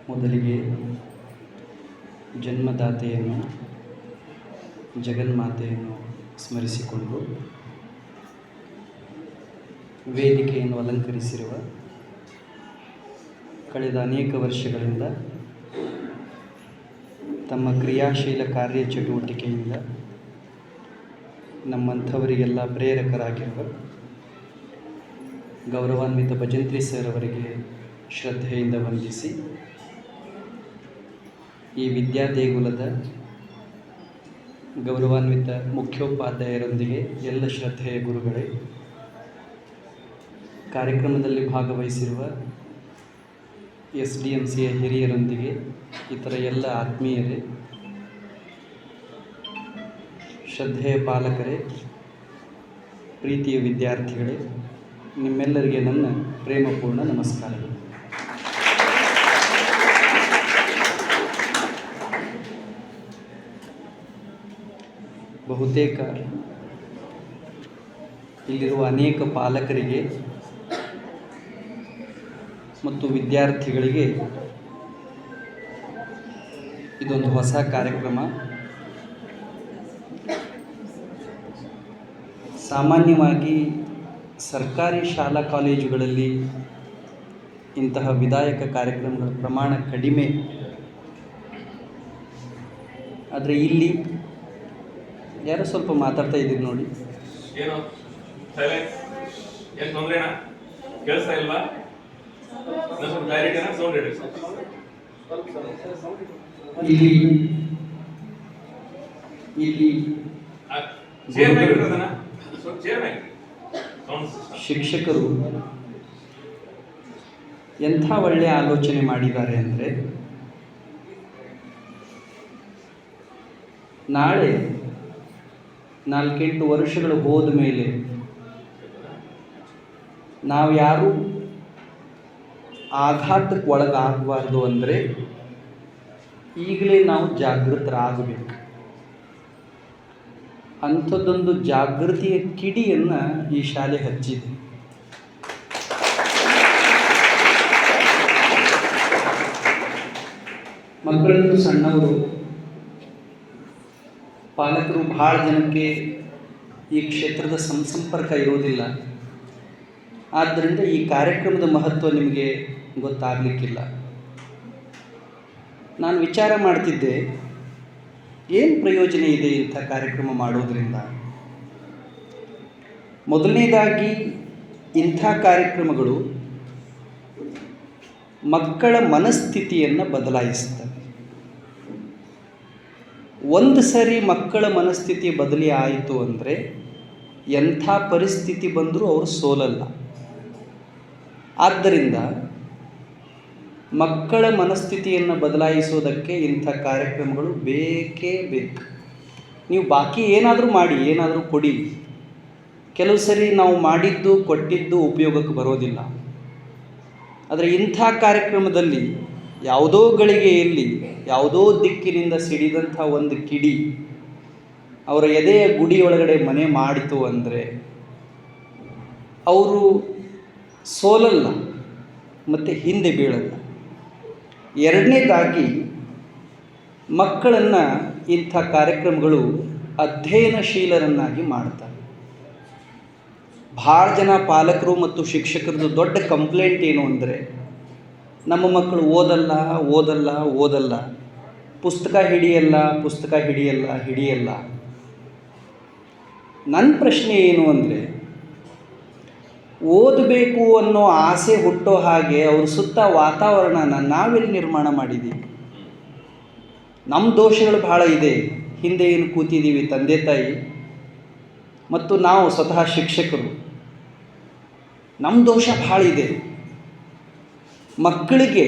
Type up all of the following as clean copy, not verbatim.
ಮೊದಲಿಗೆ ಜನ್ಮದಾತೆಯನ್ನು ಜಗನ್ಮಾತೆಯನ್ನು ಸ್ಮರಿಸಿಕೊಂಡು ವೇದಿಕೆಯನ್ನು ಅಲಂಕರಿಸಿರುವ ಕಳೆದ ಅನೇಕ ವರ್ಷಗಳಿಂದ ತಮ್ಮ ಕ್ರಿಯಾಶೀಲ ಕಾರ್ಯಚಟುವಟಿಕೆಯಿಂದ ನಮ್ಮಂಥವರಿಗೆಲ್ಲ ಪ್ರೇರಕರಾಗಿರುವ ಗೌರವಾನ್ವಿತ ಭಜಂತ್ರಿ ಸರ್ ಅವರಿಗೆ ಶ್ರದ್ಧೆಯಿಂದ ವಂದಿಸಿ, ಈ ವಿದ್ಯಾದೇಗುಲದ ಗೌರವಾನ್ವಿತ ಮುಖ್ಯೋಪಾಧ್ಯಾಯರೊಂದಿಗೆ ಎಲ್ಲ ಶ್ರದ್ಧೆಯ ಗುರುಗಳೇ, ಕಾರ್ಯಕ್ರಮದಲ್ಲಿ ಭಾಗವಹಿಸಿರುವ SDMCಯ ಹಿರಿಯರೊಂದಿಗೆ ಇತರ ಎಲ್ಲ ಆತ್ಮೀಯರೇ, ಶ್ರದ್ಧೆಯ ಪಾಲಕರೇ, ಪ್ರೀತಿಯ ವಿದ್ಯಾರ್ಥಿಗಳೇ, ನಿಮ್ಮೆಲ್ಲರಿಗೆ ನನ್ನ ಪ್ರೇಮಪೂರ್ಣ ನಮಸ್ಕಾರಗಳು. ಬಹುತೇಕ ಇಲ್ಲಿರುವ ಅನೇಕ ಪಾಲಕರಿಗೆ ಮತ್ತು ವಿದ್ಯಾರ್ಥಿಗಳಿಗೆ ಇದೊಂದು ಹೊಸ ಕಾರ್ಯಕ್ರಮ. ಸಾಮಾನ್ಯವಾಗಿ ಸರ್ಕಾರಿ ಶಾಲಾ ಕಾಲೇಜುಗಳಲ್ಲಿ ಇಂತಹ ವಿಧಾಯಕ ಕಾರ್ಯಕ್ರಮಗಳ ಪ್ರಮಾಣ ಕಡಿಮೆ. ಆದರೆ ಇಲ್ಲಿ ಯಾರೋ ಸ್ವಲ್ಪ ಮಾತಾಡ್ತಾ ಇದ್ದೀರಿ ನೋಡಿ. ಏನು ತೊಂದ್ರೆನಾ? ಕೇಳಿಸ್ತಾ ಇಲ್ವಾ? ಇಲ್ಲಿ ಶಿಕ್ಷಕರು ಎಂಥ ಒಳ್ಳೆಯ ಆಲೋಚನೆ ಮಾಡಿದ್ದಾರೆ ಅಂದರೆ, ನಾಳೆ 4-8 ವರ್ಷಗಳು ಹೋದ ಮೇಲೆ ನಾವು ಯಾರು ಆಘಾತಕ್ಕೆ ಒಳಗಾಗಬಾರ್ದು ಅಂದರೆ ಈಗಲೇ ನಾವು ಜಾಗೃತರಾಗಬೇಕು. ಅಂಥದ್ದೊಂದು ಜಾಗೃತಿಯ ಕಿಡಿಯನ್ನು ಈ ಶಾಲೆ ಹಚ್ಚಿದೆ. ಮಕ್ಕಳಂತೂ ಸಣ್ಣವರು, ಪಾಲಕರು ಭಾಳ ಜನಕ್ಕೆ ಈ ಕ್ಷೇತ್ರದ ಸಂಪರ್ಕ ಇರೋದಿಲ್ಲ. ಆದ್ದರಿಂದ ಈ ಕಾರ್ಯಕ್ರಮದ ಮಹತ್ವ ನಿಮಗೆ ಗೊತ್ತಾಗಲಿಕ್ಕಿಲ್ಲ. ನಾನು ವಿಚಾರ ಮಾಡ್ತಿದ್ದೆ, ಏನು ಪ್ರಯೋಜನ ಇದೆ ಇಂಥ ಕಾರ್ಯಕ್ರಮ ಮಾಡೋದರಿಂದ. ಮೊದಲನೇದಾಗಿ ಇಂಥ ಕಾರ್ಯಕ್ರಮಗಳು ಮಕ್ಕಳ ಮನಸ್ಥಿತಿಯನ್ನು ಬದಲಾಯಿಸ್ತವೆ. ಒಂದು ಸರಿ ಮಕ್ಕಳ ಮನಸ್ಥಿತಿ ಬದಲಿ ಆಯಿತು ಅಂದರೆ ಎಂಥ ಪರಿಸ್ಥಿತಿ ಬಂದರೂ ಅವರು ಸೋಲಲ್ಲ. ಆದ್ದರಿಂದ ಮಕ್ಕಳ ಮನಸ್ಥಿತಿಯನ್ನು ಬದಲಾಯಿಸೋದಕ್ಕೆ ಇಂಥ ಕಾರ್ಯಕ್ರಮಗಳು ಬೇಕೇ ಬೇಕು. ನೀವು ಬಾಕಿ ಏನಾದರೂ ಮಾಡಿ, ಏನಾದರೂ ಕೊಡಿ, ಕೆಲವು ಸರಿ ನಾವು ಮಾಡಿದ್ದು ಕೊಟ್ಟಿದ್ದು ಉಪಯೋಗಕ್ಕೆ ಬರೋದಿಲ್ಲ. ಆದರೆ ಇಂಥ ಕಾರ್ಯಕ್ರಮದಲ್ಲಿ ಯಾವುದೋ ಗಳಿಗೆಯಲ್ಲಿ ಯಾವುದೋ ದಿಕ್ಕಿನಿಂದ ಸಿಡಿದಂಥ ಒಂದು ಕಿಡಿ ಅವರ ಎದೆಯ ಗುಡಿಯೊಳಗಡೆ ಮನೆ ಮಾಡಿತು ಅಂದರೆ ಅವರು ಸೋಲಲ್ಲ ಮತ್ತು ಹಿಂದೆ ಬೀಳಲ್ಲ. ಎರಡನೇದಾಗಿ ಮಕ್ಕಳನ್ನು ಇಂಥ ಕಾರ್ಯಕ್ರಮಗಳು ಅಧ್ಯಯನಶೀಲರನ್ನಾಗಿ ಮಾಡ್ತಾರೆ. ಭಾಳ ಜನ ಪಾಲಕರು ಮತ್ತು ಶಿಕ್ಷಕರದ್ದು ದೊಡ್ಡ ಕಂಪ್ಲೇಂಟ್ ಏನು ಅಂದರೆ, ನಮ್ಮ ಮಕ್ಕಳು ಓದಲ್ಲ, ಪುಸ್ತಕ ಹಿಡಿಯಲ್ಲ. ನನ್ನ ಪ್ರಶ್ನೆ ಏನು ಅಂದರೆ, ಓದಬೇಕು ಅನ್ನೋ ಆಸೆ ಹುಟ್ಟೋ ಹಾಗೆ ಅವ್ರ ಸುತ್ತ ವಾತಾವರಣನ ನಾವೆಲ್ಲಿ ನಿರ್ಮಾಣ ಮಾಡಿದ್ದೀವಿ? ನಮ್ಮ ದೋಷಗಳು ಭಾಳ ಇದೆ. ಹಿಂದೆ ಏನು ಕೂತಿದ್ದೀವಿ ತಂದೆ ತಾಯಿ ಮತ್ತು ನಾವು ಸ್ವತಃ ಶಿಕ್ಷಕರು, ನಮ್ಮ ದೋಷ ಭಾಳ ಇದೆ. ಮಕ್ಕಳಿಗೆ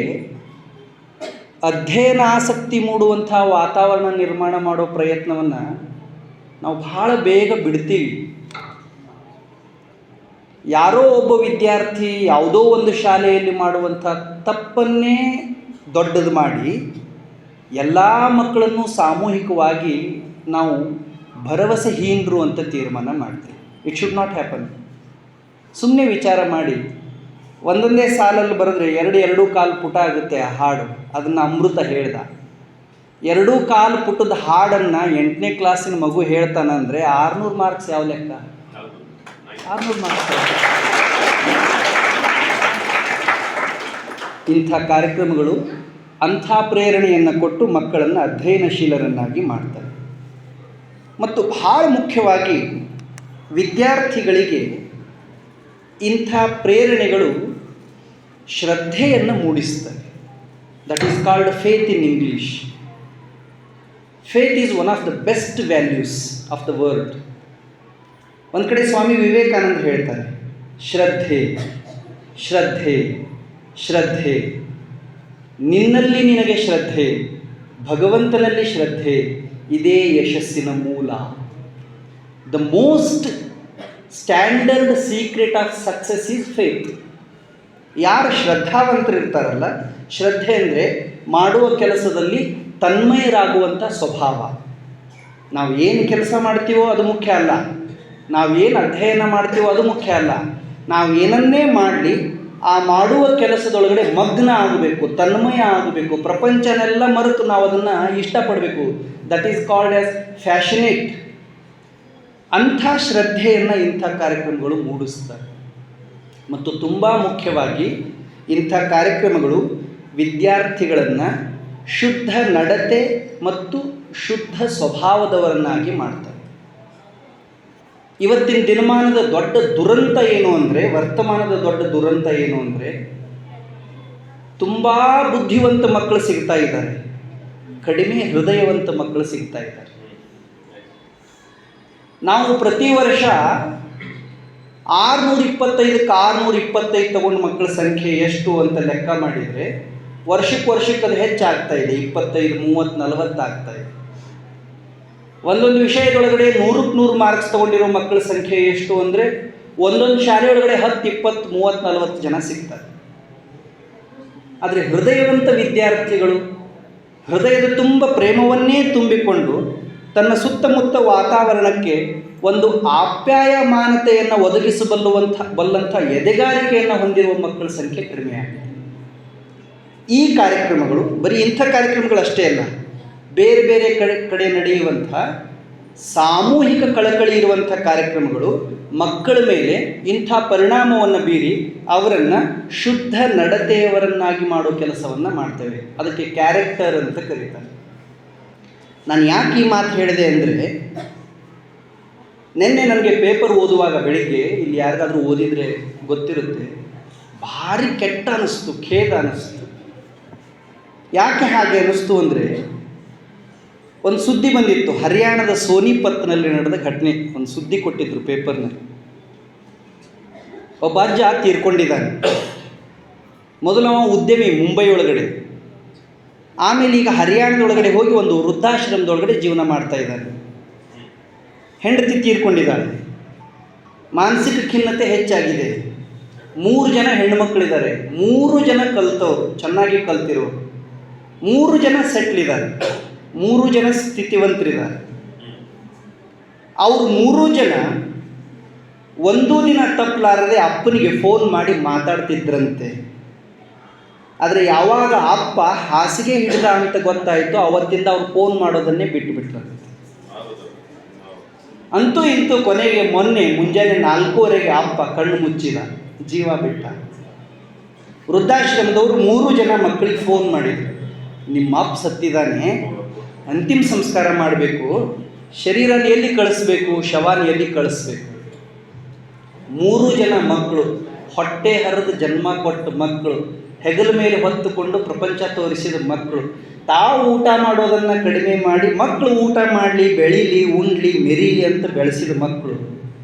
ಅಧ್ಯಯನ ಆಸಕ್ತಿ ಮೂಡುವಂಥ ವಾತಾವರಣ ನಿರ್ಮಾಣ ಮಾಡೋ ಪ್ರಯತ್ನವನ್ನು ನಾವು ಭಾಳ ಬೇಗ ಬಿಡ್ತೀವಿ. ಯಾರೋ ಒಬ್ಬ ವಿದ್ಯಾರ್ಥಿ ಯಾವುದೋ ಒಂದು ಶಾಲೆಯಲ್ಲಿ ಮಾಡುವಂಥ ತಪ್ಪನ್ನೇ ದೊಡ್ಡದು ಮಾಡಿ ಎಲ್ಲ ಮಕ್ಕಳನ್ನು ಸಾಮೂಹಿಕವಾಗಿ ನಾವು ಭರವಸೆಹೀನರು ಅಂತ ತೀರ್ಮಾನ ಮಾಡ್ತೀವಿ. It should not happen. ಸುಮ್ಮನೆ ವಿಚಾರ ಮಾಡಿ, ಒಂದೊಂದೇ ಸಾಲಲ್ಲಿ ಬರೆದ್ರೆ ಎರಡು ಕಾಲು ಪುಟ ಆಗುತ್ತೆ ಆ ಹಾಡು. ಅದನ್ನು ಅಮೃತ ಹೇಳ್ದ. 2.25 ಪುಟದ ಹಾಡನ್ನು 8ನೇ ಕ್ಲಾಸಿನ ಮಗು ಹೇಳ್ತಾನಂದರೆ 600 ಮಾರ್ಕ್ಸ್ ಯಾವ ಲೆಕ್ಕ? 600 ಮಾರ್ಕ್ಸ್. ಇಂಥ ಕಾರ್ಯಕ್ರಮಗಳು ಅಂಥ ಪ್ರೇರಣೆಯನ್ನು ಕೊಟ್ಟು ಮಕ್ಕಳನ್ನು ಅಧ್ಯಯನಶೀಲರನ್ನಾಗಿ ಮಾಡ್ತಾರೆ. ಮತ್ತು ಭಾಳ ಮುಖ್ಯವಾಗಿ ವಿದ್ಯಾರ್ಥಿಗಳಿಗೆ ಇಂಥ ಪ್ರೇರಣೆಗಳು ಶ್ರದ್ಧೆಯನ್ನು ಮೂಡಿಸ್ತವೆ. That is called faith in English. Faith is one of the best values of the world. ಒಂದು ಕಡೆ ಸ್ವಾಮಿ ವಿವೇಕಾನಂದ ಹೇಳ್ತಾರೆ, ಶ್ರದ್ಧೆ ಶ್ರದ್ಧೆ ಶ್ರದ್ಧೆ, ನಿನ್ನಲ್ಲಿ ನಿನಗೆ ಶ್ರದ್ಧೆ, ಭಗವಂತನಲ್ಲಿ ಶ್ರದ್ಧೆ, ಇದೇ ಯಶಸ್ಸಿನ ಮೂಲ. The most standard secret of success is faith. ಯಾರು ಶ್ರದ್ಧಾವಂತರಿರ್ತಾರಲ್ಲ, ಶ್ರದ್ಧೆ ಅಂದರೆ ಮಾಡುವ ಕೆಲಸದಲ್ಲಿ ತನ್ಮಯರಾಗುವಂಥ ಸ್ವಭಾವ. ನಾವು ಏನು ಕೆಲಸ ಮಾಡ್ತೀವೋ ಅದು ಮುಖ್ಯ ಅಲ್ಲ, ನಾವು ಏನು ಅಧ್ಯಯನ ಮಾಡ್ತೀವೋ ಅದು ಮುಖ್ಯ ಅಲ್ಲ. ನಾವು ಏನನ್ನೇ ಮಾಡಲಿ ಆ ಮಾಡುವ ಕೆಲಸದೊಳಗಡೆ ಮಗ್ನ ಆಗಬೇಕು, ತನ್ಮಯ ಆಗಬೇಕು, ಪ್ರಪಂಚನೆಲ್ಲ ಮರೆತು ನಾವು ಅದನ್ನು ಇಷ್ಟಪಡಬೇಕು. That is called as passionate. ಅಂಥ ಶ್ರದ್ಧೆಯನ್ನು ಇಂಥ ಕಾರ್ಯಕ್ರಮಗಳು ಮೂಡಿಸ್ತಾರೆ. ಮತ್ತು ತುಂಬ ಮುಖ್ಯವಾಗಿ ಇಂಥ ಕಾರ್ಯಕ್ರಮಗಳು ವಿದ್ಯಾರ್ಥಿಗಳನ್ನು ಶುದ್ಧ ನಡತೆ ಮತ್ತು ಶುದ್ಧ ಸ್ವಭಾವದವರನ್ನಾಗಿ ಮಾಡ್ತಾರೆ. ಇವತ್ತಿನ ದಿನಮಾನದ ದೊಡ್ಡ ದುರಂತ ಏನು ಅಂದರೆ, ವರ್ತಮಾನದ ದೊಡ್ಡ ದುರಂತ ಏನು ಅಂದರೆ, ತುಂಬ ಬುದ್ಧಿವಂತ ಮಕ್ಕಳು ಸಿಗ್ತಾ ಇದ್ದಾರೆ, ಕಡಿಮೆ ಹೃದಯವಂತ ಮಕ್ಕಳು ಸಿಗ್ತಾ ಇದ್ದಾರೆ. ನಾವು ಪ್ರತಿ ವರ್ಷ 625ಕ್ಕೆ 625 ತಗೊಂಡು ಮಕ್ಕಳ ಸಂಖ್ಯೆ ಎಷ್ಟು ಅಂತ ಲೆಕ್ಕ ಮಾಡಿದರೆ ವರ್ಷಕ್ಕೆ ಅದು ಹೆಚ್ಚಾಗ್ತಾ ಇದೆ. 25, 30, 40 ಆಗ್ತಾ ಇದೆ. ಒಂದೊಂದು ವಿಷಯದೊಳಗಡೆ 100ಕ್ಕೆ 100 ಮಾರ್ಕ್ಸ್ ತೊಗೊಂಡಿರೋ ಮಕ್ಕಳ ಸಂಖ್ಯೆ ಎಷ್ಟು ಅಂದರೆ ಒಂದೊಂದು ಶಾಲೆಯೊಳಗಡೆ 10, 20, 30, 40 ಜನ ಸಿಗ್ತಾರೆ. ಆದರೆ ಹೃದಯವಂತ ವಿದ್ಯಾರ್ಥಿಗಳು ಹೃದಯದ ತುಂಬ ಪ್ರೇಮವನ್ನೇ ತುಂಬಿಕೊಂಡು ತನ್ನ ಸುತ್ತಮುತ್ತ ವಾತಾವರಣಕ್ಕೆ ಒಂದು ಆಪ್ಯಾಯಮಾನತೆಯನ್ನು ಬಲ್ಲಂಥ ಎದೆಗಾರಿಕೆಯನ್ನು ಹೊಂದಿರುವ ಮಕ್ಕಳ ಸಂಖ್ಯೆ ಕಡಿಮೆಯಾಗಿದೆ. ಈ ಕಾರ್ಯಕ್ರಮಗಳು ಬರೀ ಇಂಥ ಕಾರ್ಯಕ್ರಮಗಳಷ್ಟೇ ಅಲ್ಲ, ಬೇರೆ ಬೇರೆ ಕಡೆ ನಡೆಯುವಂಥ ಸಾಮೂಹಿಕ ಕಳಕಳಿ ಇರುವಂಥ ಕಾರ್ಯಕ್ರಮಗಳು ಮಕ್ಕಳ ಮೇಲೆ ಇಂಥ ಪರಿಣಾಮವನ್ನು ಬೀರಿ ಅವರನ್ನು ಶುದ್ಧ ನಡತೆಯವರನ್ನಾಗಿ ಮಾಡೋ ಕೆಲಸವನ್ನು ಮಾಡ್ತೇವೆ. ಅದಕ್ಕೆ ಕ್ಯಾರೆಕ್ಟರ್ ಅಂತ ಕರೀತಾರೆ. ನಾನು ಯಾಕೆ ಈ ಮಾತು ಹೇಳಿದೆ ಅಂದರೆ, ನಿನ್ನೆ ನನಗೆ ಪೇಪರ್ ಓದುವಾಗ ಬೆಳಿಗ್ಗೆ, ಇಲ್ಲಿ ಯಾರಿಗಾದರೂ ಓದಿದರೆ ಗೊತ್ತಿರುತ್ತೆ, ಭಾರಿ ಕೆಟ್ಟ ಅನ್ನಿಸ್ತು, ಖೇದ ಅನ್ನಿಸ್ತು. ಯಾಕೆ ಹಾಗೆ ಅನ್ನಿಸ್ತು ಅಂದರೆ, ಒಂದು ಸುದ್ದಿ ಬಂದಿತ್ತು, ಹರಿಯಾಣದ ಸೋನಿಪತ್ನಲ್ಲಿ ನಡೆದ ಘಟನೆ. ಒಂದು ಸುದ್ದಿ ಕೊಟ್ಟಿದ್ರು ಪೇಪರ್ನಲ್ಲಿ. ಒಬ್ಬ ಅಜ್ಜ ತೀರ್ಕೊಂಡಿದ್ದಾನೆ. ಮೊದಲು ಅವ ಉದ್ಯಮಿ ಮುಂಬೈ ಒಳಗಡೆ, ಆಮೇಲೆ ಈಗ ಹರಿಯಾಣದೊಳಗಡೆ ಹೋಗಿ ಒಂದು ವೃದ್ಧಾಶ್ರಮದೊಳಗಡೆ ಜೀವನ ಮಾಡ್ತಾ ಇದ್ದಾನೆ. ಹೆಂಡತಿ ತೀರ್ಕೊಂಡಿದ್ದಾಳೆ, ಮಾನಸಿಕ ಖಿನ್ನತೆ ಹೆಚ್ಚಾಗಿದೆ. 3 ಜನ ಹೆಣ್ಣುಮಕ್ಕಳಿದ್ದಾರೆ, 3 ಜನ ಕಲ್ತವ್ರು, ಚೆನ್ನಾಗಿ ಕಲ್ತಿರೋರು, 3 ಜನ ಸೆಟ್ಲಿದ್ದಾರೆ, 3 ಜನ ಸ್ಥಿತಿವಂತರಿದ್ದಾರೆ. ಅವರು 3 ಜನ ಒಂದೂ ದಿನ ತಪ್ಪಲಾರದೆ ಅಪ್ಪನಿಗೆ ಫೋನ್ ಮಾಡಿ ಮಾತಾಡ್ತಿದ್ರಂತೆ. ಆದರೆ ಯಾವಾಗ ಅಪ್ಪ ಹಾಸಿಗೆ ಹಿಡಿದ ಅಂತ ಗೊತ್ತಾಯಿತು, ಅವತ್ತಿಂದ ಅವ್ರು ಫೋನ್ ಮಾಡೋದನ್ನೇ ಬಿಟ್ಟುಬಿಟ್ರಂತೆ. ಅಂತೂ ಇಂತೂ ಕೊನೆಗೆ ಮೊನ್ನೆ ಮುಂಜಾನೆ 4:15ಕ್ಕೆ ಅಪ್ಪ ಕಣ್ಣು ಮುಚ್ಚಿದ, ಜೀವ ಬಿಟ್ಟ. ವೃದ್ಧಾಶ್ರಮದವರು 3 ಜನ ಮಕ್ಕಳಿಗೆ ಫೋನ್ ಮಾಡಿದರು, ನಿಮ್ಮ ಅಪ್ಪ ಸತ್ತಿದ್ದಾನೆ, ಅಂತಿಮ ಸಂಸ್ಕಾರ ಮಾಡಬೇಕು, ಶರೀರನ ಎಲ್ಲಿ ಕಳಿಸ್ಬೇಕು, ಶವಾನ ಎಲ್ಲಿ ಕಳಿಸ್ಬೇಕು. 3 ಜನ ಮಕ್ಕಳು, ಹೊಟ್ಟೆ ಹರಿದು ಜನ್ಮ ಕೊಟ್ಟ ಮಕ್ಕಳು, ಹೆಗಲ ಮೇಲೆ ಹೊತ್ತುಕೊಂಡು ಪ್ರಪಂಚ ತೋರಿಸಿದ ಮಕ್ಕಳು, ತಾವು ಊಟ ಮಾಡೋದನ್ನು ಕಡಿಮೆ ಮಾಡಿ ಮಕ್ಕಳು ಊಟ ಮಾಡಲಿ, ಬೆಳೀಲಿ, ಉಣ್ಲಿ, ಮೆರೀಲಿ ಅಂತ ಬೆಳೆಸಿದ ಮಕ್ಕಳು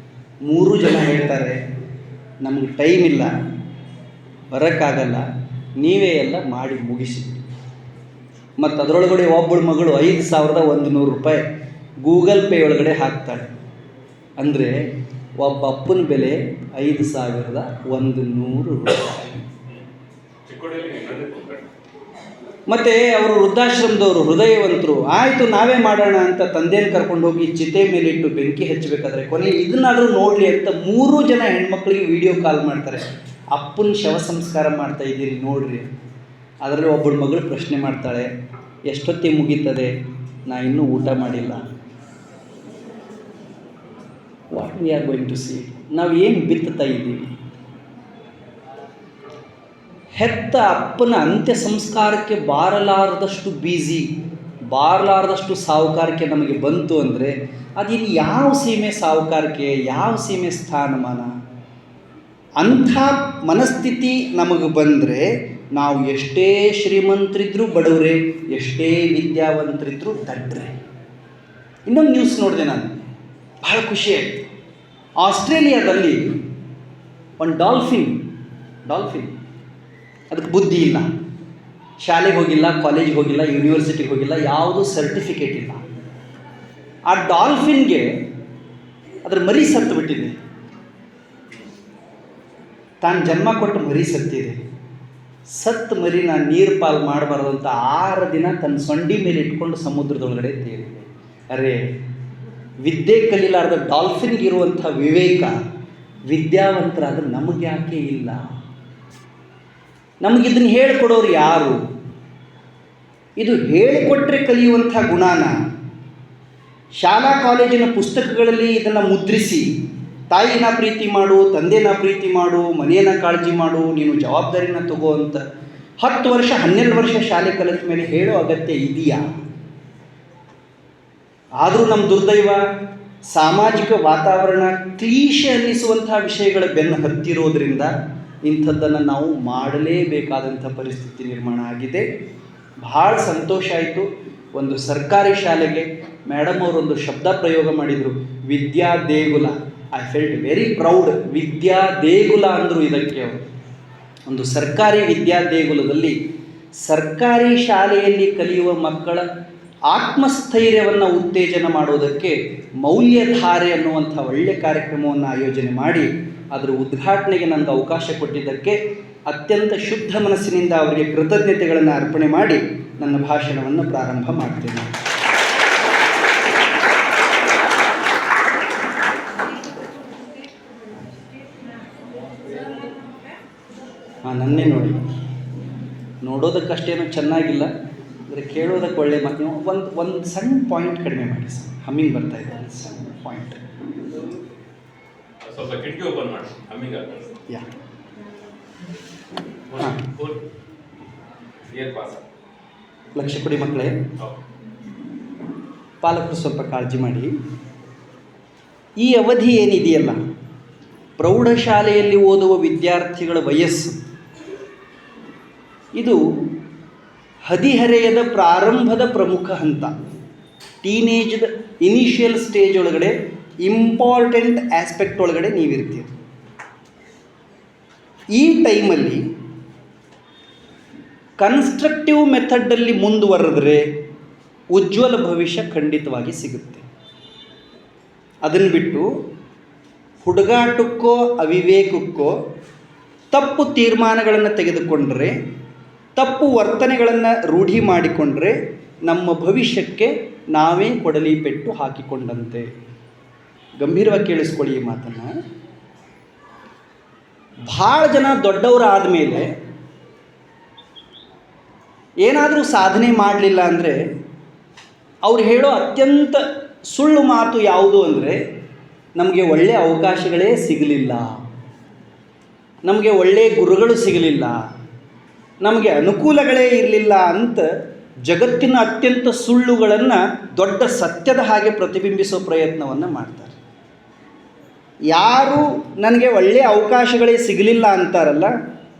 3 ಜನ ಹೇಳ್ತಾರೆ, ನಮಗೆ ಟೈಮ್ ಇಲ್ಲ, ಬರೋಕ್ಕಾಗಲ್ಲ, ನೀವೇ ಎಲ್ಲ ಮಾಡಿ ಮುಗಿಸಿ. ಮತ್ತು ಅದರೊಳಗಡೆ ಒಬ್ಬಳು ಮಗಳು 5,100 ರೂಪಾಯಿ ಗೂಗಲ್ ಪೇ ಒಳಗಡೆ ಹಾಕ್ತಾಳೆ. ಅಂದರೆ ಒಬ್ಬ ಅಪ್ಪನ ಬೆಲೆ 5,100 ರೂಪಾಯಿ. ಮತ್ತು ಅವರು ವೃದ್ಧಾಶ್ರಮದವರು ಹೃದಯವಂತರು, ಆಯಿತು ನಾವೇ ಮಾಡೋಣ ಅಂತ ತಂದೆಯನ್ನು ಕರ್ಕೊಂಡು ಹೋಗಿ ಚಿತೆ ಮೇಲಿಟ್ಟು ಬೆಂಕಿ ಹಚ್ಚಬೇಕಾದ್ರೆ ಕೊನೆ ಇದನ್ನಾದರೂ ನೋಡಲಿ ಅಂತ 3 ಜನ ಹೆಣ್ಮಕ್ಳಿಗೆ ವಿಡಿಯೋ ಕಾಲ್ ಮಾಡ್ತಾರೆ. ಅಪ್ಪನ ಶವ ಸಂಸ್ಕಾರ ಮಾಡ್ತಾ ಇದ್ದೀರಿ ನೋಡ್ರಿ. ಅದರಲ್ಲಿ ಒಬ್ಬಳು ಮಗಳು ಪ್ರಶ್ನೆ ಮಾಡ್ತಾಳೆ, ಎಷ್ಟೊತ್ತಿಗೆ ಮುಗೀತದೆ, ನಾ ಇನ್ನೂ ಊಟ ಮಾಡಿಲ್ಲ. What we are going to see? ನಾವು ಏನು ಬಿತ್ತುತ್ತಾ ಇದ್ದೀವಿ? ಹೆತ್ತ ಅಪ್ಪನ ಅಂತ್ಯ ಸಂಸ್ಕಾರಕ್ಕೆ ಬಾರಲಾರದಷ್ಟು ಬ್ಯುಸಿ, ಬಾರಲಾರದಷ್ಟು ಸಾಹುಕಾರಿಕೆ ನಮಗೆ ಬಂತು ಅಂದರೆ ಅದಿಲ್ಲಿ ಯಾವ ಸೀಮೆ ಸಾಹುಕಾರಿಕೆ, ಯಾವ ಸೀಮೆ ಸ್ಥಾನಮಾನ? ಅಂಥ ಮನಸ್ಥಿತಿ ನಮಗೆ ಬಂದರೆ ನಾವು ಎಷ್ಟೇ ಶ್ರೀಮಂತರಿದ್ರೂ ಬಡವರೇ, ಎಷ್ಟೇ ವಿದ್ಯಾವಂತರಿದ್ರೂ ದಡ್ಡ್ರೆ. ಇನ್ನೊಂದು ನ್ಯೂಸ್ ನೋಡಿದೆ ನಾನು, ಬಹಳ ಖುಷಿಯಾಯಿತು. ಆಸ್ಟ್ರೇಲಿಯಾದಲ್ಲಿ ಒಂದು ಡಾಲ್ಫಿನ್ ಅದಕ್ಕೆ ಬುದ್ಧಿ ಇಲ್ಲ, ಶಾಲೆಗೆ ಹೋಗಿಲ್ಲ, ಕಾಲೇಜಿಗೆ ಹೋಗಿಲ್ಲ, ಯೂನಿವರ್ಸಿಟಿಗೆ ಹೋಗಿಲ್ಲ, ಯಾವುದೂ ಸರ್ಟಿಫಿಕೇಟ್ ಇಲ್ಲ. ಆ ಡಾಲ್ಫಿನ್ಗೆ ಅದರ ಮರಿ ಸತ್ತು ಬಿಟ್ಟಿದೆ. ತಾನು ಜನ್ಮ ಕೊಟ್ಟು ಮರಿ ಸತ್ತಿದೆ. ಸತ್ತು ಮರಿನ ನೀರು ಪಾಲು ಮಾಡಬಾರ್ದು ಅಂತ 6 ದಿನ ತನ್ನ ಸೊಂಡಿ ಮೇಲೆ ಇಟ್ಕೊಂಡು ಸಮುದ್ರದೊಳಗಡೆ ತೇಲಿದೆ. ಅರೆ, ವಿದ್ಯೆ ಕಲೀಲಾರ್ದ ಡಾಲ್ಫಿನ್ಗಿರುವಂಥ ವಿವೇಕ ವಿದ್ಯಾವಂತರಾದ ನಮಗೆ ಯಾಕೆ ಇಲ್ಲ? ನಮಗಿದನ್ನು ಹೇಳಿಕೊಡೋರು ಯಾರು? ಇದು ಹೇಳಿಕೊಟ್ರೆ ಕಲಿಯುವಂಥ ಗುಣನ ಶಾಲಾ ಕಾಲೇಜಿನ ಪುಸ್ತಕಗಳಲ್ಲಿ ಇದನ್ನು ಮುದ್ರಿಸಿ, ತಾಯಿನ ಪ್ರೀತಿ ಮಾಡು, ತಂದೆನ ಪ್ರೀತಿ ಮಾಡು, ಮನೆಯನ್ನ ಕಾಳಜಿ ಮಾಡು, ನೀನು ಜವಾಬ್ದಾರಿನ ತಗೋ ಅಂತ 10 ವರ್ಷ 12 ವರ್ಷ ಶಾಲೆ ಕಲಿತ ಮೇಲೆ ಹೇಳೋ ಅಗತ್ಯ ಇದೆಯಾ? ಆದರೂ ನಮ್ಮ ದುರ್ದೈವ, ಸಾಮಾಜಿಕ ವಾತಾವರಣ ಕ್ಲೀಶೆ ಅನ್ನಿಸುವಂಥ ವಿಷಯಗಳ ಬೆನ್ನು ಹತ್ತಿರೋದ್ರಿಂದ ಇಂಥದ್ದನ್ನು ನಾವು ಮಾಡಲೇಬೇಕಾದಂಥ ಪರಿಸ್ಥಿತಿ ನಿರ್ಮಾಣ ಆಗಿದೆ. ಭಾಳ ಸಂತೋಷ ಆಯಿತು. ಒಂದು ಸರ್ಕಾರಿ ಶಾಲೆಗೆ ಮೇಡಮ್ ಅವರೊಂದು ಶಬ್ದ ಪ್ರಯೋಗ ಮಾಡಿದರು, ವಿದ್ಯಾ ದೇಗುಲ. I felt very proud. ವಿದ್ಯಾ ದೇಗುಲ ಅಂದರು ಇದಕ್ಕೆ ಅವರು. ಒಂದು ಸರ್ಕಾರಿ ವಿದ್ಯಾ ದೇಗುಲದಲ್ಲಿ ಸರ್ಕಾರಿ ಶಾಲೆಯಲ್ಲಿ ಕಲಿಯುವ ಮಕ್ಕಳ ಆತ್ಮಸ್ಥೈರ್ಯವನ್ನು ಉತ್ತೇಜನ ಮಾಡೋದಕ್ಕೆ ಮೌಲ್ಯಧಾರೆ ಅನ್ನುವಂಥ ಒಳ್ಳೆಯ ಕಾರ್ಯಕ್ರಮವನ್ನು ಆಯೋಜನೆ ಮಾಡಿ ಅದರ ಉದ್ಘಾಟನೆಗೆ ನನಗೆ ಅವಕಾಶ ಕೊಟ್ಟಿದ್ದಕ್ಕೆ ಅತ್ಯಂತ ಶುದ್ಧ ಮನಸ್ಸಿನಿಂದ ಅವರಿಗೆ ಕೃತಜ್ಞತೆಗಳನ್ನು ಅರ್ಪಣೆ ಮಾಡಿ ನನ್ನ ಭಾಷಣವನ್ನು ಪ್ರಾರಂಭ ಮಾಡ್ತೇನೆ. ನನ್ನೇ ನೋಡೋದಕ್ಕಷ್ಟೇನೂ ಚೆನ್ನಾಗಿಲ್ಲ, ಅಂದರೆ ಕೇಳೋದಕ್ಕೆ ಒಳ್ಳೆ ಮಾತು. ಒಂದು ಸಣ್ಣ ಪಾಯಿಂಟ್ ಕಡಿಮೆ ಮಾಡಿ ಸರ್, ಹಮ್ಮಿಂಗ್ ಬರ್ತಾ ಇದೆ. ಒಂದು ಸಣ್ಣ ಪಾಯಿಂಟ್ ಸ್ವಲ್ಪ ಕಿಟಕಿ ಓಪನ್ ಮಾಡಿ, ಹಮ್ಮಿಂಗ್ ಆಗ್ತದೆ. ಯಾ ಲಕ್ಷ್ಯ ಕೊಡಿ ಮಕ್ಕಳೇ. ಪಾಲಕರು ಸ್ವಲ್ಪ ಕಾಳಜಿ ಮಾಡಿ. ಈ ಅವಧಿ ಏನಿದೆಯಲ್ಲ, ಪ್ರೌಢಶಾಲೆಯಲ್ಲಿ ಓದುವ ವಿದ್ಯಾರ್ಥಿಗಳ ವಯಸ್ಸು, ಇದು ಹದಿಹರೆಯದ ಪ್ರಾರಂಭದ ಪ್ರಮುಖ ಹಂತ. ಟೀನೇಜ್ದ ಇನಿಷಿಯಲ್ ಸ್ಟೇಜ್ ಒಳಗಡೆ ಇಂಪಾರ್ಟೆಂಟ್ ಆಸ್ಪೆಕ್ಟ್ ಒಳಗಡೆ ನೀವಿರ್ತೀರಿ. ಈ ಟೈಮಲ್ಲಿ ಕನ್ಸ್ಟ್ರಕ್ಟಿವ್ ಮೆಥಡಲ್ಲಿ ಮುಂದುವರೆದ್ರೆ ಉಜ್ವಲ ಭವಿಷ್ಯ ಖಂಡಿತವಾಗಿ ಸಿಗುತ್ತೆ. ಅದನ್ನು ಬಿಟ್ಟು ಹುಡುಗಾಟಕ್ಕೋ ಅವಿವೇಕಕ್ಕೋ ತಪ್ಪು ತೀರ್ಮಾನಗಳನ್ನು ತೆಗೆದುಕೊಂಡ್ರೆ, ತಪ್ಪು ವರ್ತನೆಗಳನ್ನು ರೂಢಿ ಮಾಡಿಕೊಂಡ್ರೆ ನಮ್ಮ ಭವಿಷ್ಯಕ್ಕೆ ನಾವೇ ಕೊಡಲಿ ಪೆಟ್ಟು ಹಾಕಿಕೊಂಡಂತೆ. ಗಂಭೀರವಾಗಿ ಕೇಳಿಸ್ಕೊಳ್ಳಿ ಈ ಮಾತನ್ನು. ಭಾಳ ಜನ ದೊಡ್ಡವರಾದ ಮೇಲೆ ಏನಾದರೂ ಸಾಧನೆ ಮಾಡಲಿಲ್ಲ ಅಂದರೆ ಅವ್ರು ಹೇಳೋ ಅತ್ಯಂತ ಸುಳ್ಳು ಮಾತು ಯಾವುದು ಅಂದರೆ, ನಮಗೆ ಒಳ್ಳೆಯ ಅವಕಾಶಗಳೇ ಸಿಗಲಿಲ್ಲ, ನಮಗೆ ಒಳ್ಳೆಯ ಗುರುಗಳು ಸಿಗಲಿಲ್ಲ, ನಮಗೆ ಅನುಕೂಲಗಳೇ ಇರಲಿಲ್ಲ ಅಂತ ಜಗತ್ತಿನ ಅತ್ಯಂತ ಸುಳ್ಳುಗಳನ್ನು ದೊಡ್ಡ ಸತ್ಯದ ಹಾಗೆ ಪ್ರತಿಬಿಂಬಿಸೋ ಪ್ರಯತ್ನವನ್ನು ಮಾಡ್ತಾರೆ. ಯಾರು ನನಗೆ ಒಳ್ಳೆಯ ಅವಕಾಶಗಳೇ ಸಿಗಲಿಲ್ಲ ಅಂತಾರಲ್ಲ,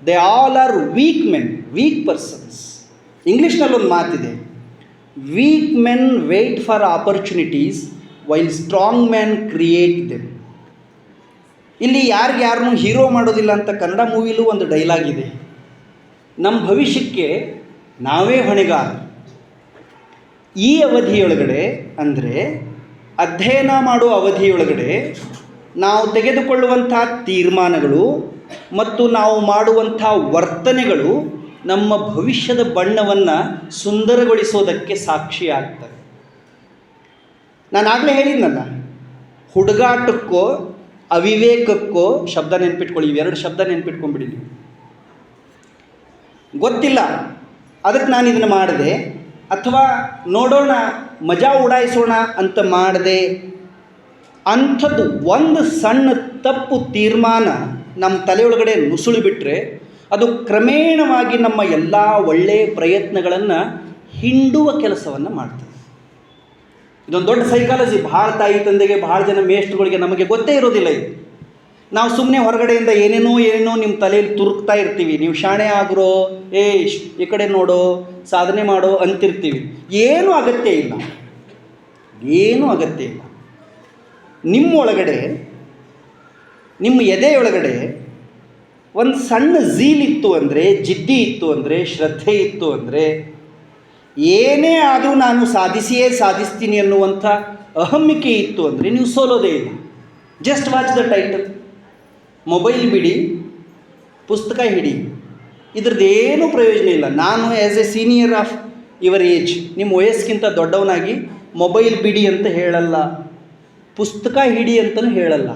they all are weak men, weak persons. ಇಂಗ್ಲೀಷ್ನಲ್ಲಿ ಒಂದು ಮಾತಿದೆ, weak men wait for opportunities while strong man create them. ಇಲ್ಲಿ ಯಾರನ್ನೂ ಹೀರೋ ಮಾಡೋದಿಲ್ಲ ಅಂತ ಕನ್ನಡ ಮೂವಿಲೂ ಒಂದು ಡೈಲಾಗ್ ಇದೆ. ನಮ್ಮ ಭವಿಷ್ಯಕ್ಕೆ ನಾವೇ ಹೊಣೆಗಾರ. ಈ ಅವಧಿಯೊಳಗಡೆ, ಅಂದರೆ ಅಧ್ಯಯನ ಮಾಡುವ ಅವಧಿಯೊಳಗಡೆ ನಾವು ತೆಗೆದುಕೊಳ್ಳುವಂಥ ತೀರ್ಮಾನಗಳು ಮತ್ತು ನಾವು ಮಾಡುವಂಥ ವರ್ತನೆಗಳು ನಮ್ಮ ಭವಿಷ್ಯದ ಬಣ್ಣವನ್ನು ಸುಂದರಗೊಳಿಸೋದಕ್ಕೆ ಸಾಕ್ಷಿಯಾಗ್ತವೆ. ನಾನು ಆಗಲೇ ಹೇಳಿದ್ನಲ್ಲ, ಹುಡುಗಾಟಕ್ಕೋ ಅವಿವೇಕಕ್ಕೋ, ಶಬ್ದ ನೆನ್ಪಿಟ್ಕೊಳ್ಳಿ, ಇವೆರಡು ಶಬ್ದ ನೆನ್ಪಿಟ್ಕೊಂಡ್ಬಿಡಿ ನೀವು. ಗೊತ್ತಿಲ್ಲ ಅದಕ್ಕೆ ನಾನು ಇದನ್ನು ಮಾಡಿದೆ, ಅಥವಾ ನೋಡೋಣ ಮಜಾ ಉಡಾಯಿಸೋಣ ಅಂತ ಮಾಡಿದೆ ಅಂಥದ್ದು ಒಂದು ಸಣ್ಣ ತಪ್ಪು ತೀರ್ಮಾನ ನಮ್ಮ ತಲೆಯೊಳಗಡೆ ನುಸುಳಿ ಬಿಟ್ಟರೆ ಅದು ಕ್ರಮೇಣವಾಗಿ ನಮ್ಮ ಎಲ್ಲ ಒಳ್ಳೆಯ ಪ್ರಯತ್ನಗಳನ್ನು ಹಿಂಡುವ ಕೆಲಸವನ್ನು ಮಾಡ್ತದೆ. ಇದೊಂದು ದೊಡ್ಡ ಸೈಕಾಲಜಿ. ಭಾಳ ತಾಯಿ ತಂದೆಗೆ, ಭಾಳ ಜನ ಮೇಷ್ಟ್ರುಗಳಿಗೆ ನಮಗೆ ಗೊತ್ತೇ ಇರೋದಿಲ್ಲ ಇದು. ನಾವು ಸುಮ್ಮನೆ ಹೊರಗಡೆಯಿಂದ ಏನೇನೋ ನಿಮ್ಮ ತಲೆಯಲ್ಲಿ ತುರುಕ್ತಾ ಇರ್ತೀವಿ. ನೀವು ಶಾಣೆ ಆಗ್ರೋ, ಈ ಕಡೆ ನೋಡೋ, ಸಾಧನೆ ಮಾಡೋ ಅಂತಿರ್ತೀವಿ. ಏನೂ ಅಗತ್ಯ ಇಲ್ಲ, ಏನೂ ಅಗತ್ಯ ಇಲ್ಲ. ನಿಮ್ಮೊಳಗಡೆ, ನಿಮ್ಮ ಎದೆಯೊಳಗಡೆ ಒಂದು ಸಣ್ಣ ಝೀಲಿತ್ತು ಅಂದರೆ, ಜಿದ್ದಿ ಇತ್ತು ಅಂದರೆ, ಶ್ರದ್ಧೆ ಇತ್ತು ಅಂದರೆ, ಏನೇ ಆದರೂ ನಾನು ಸಾಧಿಸಿಯೇ ಸಾಧಿಸ್ತೀನಿ ಅನ್ನುವಂಥ ಅಹಮ್ಮಿಕೆ ಇತ್ತು ಅಂದರೆ ನೀವು ಸೋಲೋದೇ ಇಲ್ಲ. Just watch the title. Mobile ಬಿಡಿ, ಪುಸ್ತಕ ಹಿಡಿ, ಇದ್ರದ್ದೇನೂ ಪ್ರಯೋಜನ ಇಲ್ಲ. ನಾನು as A senior of your age, ನಿಮ್ಮ ವಯಸ್ಸಿಗಿಂತ ದೊಡ್ಡವನಾಗಿ ಮೊಬೈಲ್ ಬಿಡಿ ಅಂತ ಹೇಳಲ್ಲ, ಪುಸ್ತಕ ಹಿಡಿ ಅಂತಲೂ ಹೇಳಲ್ಲ.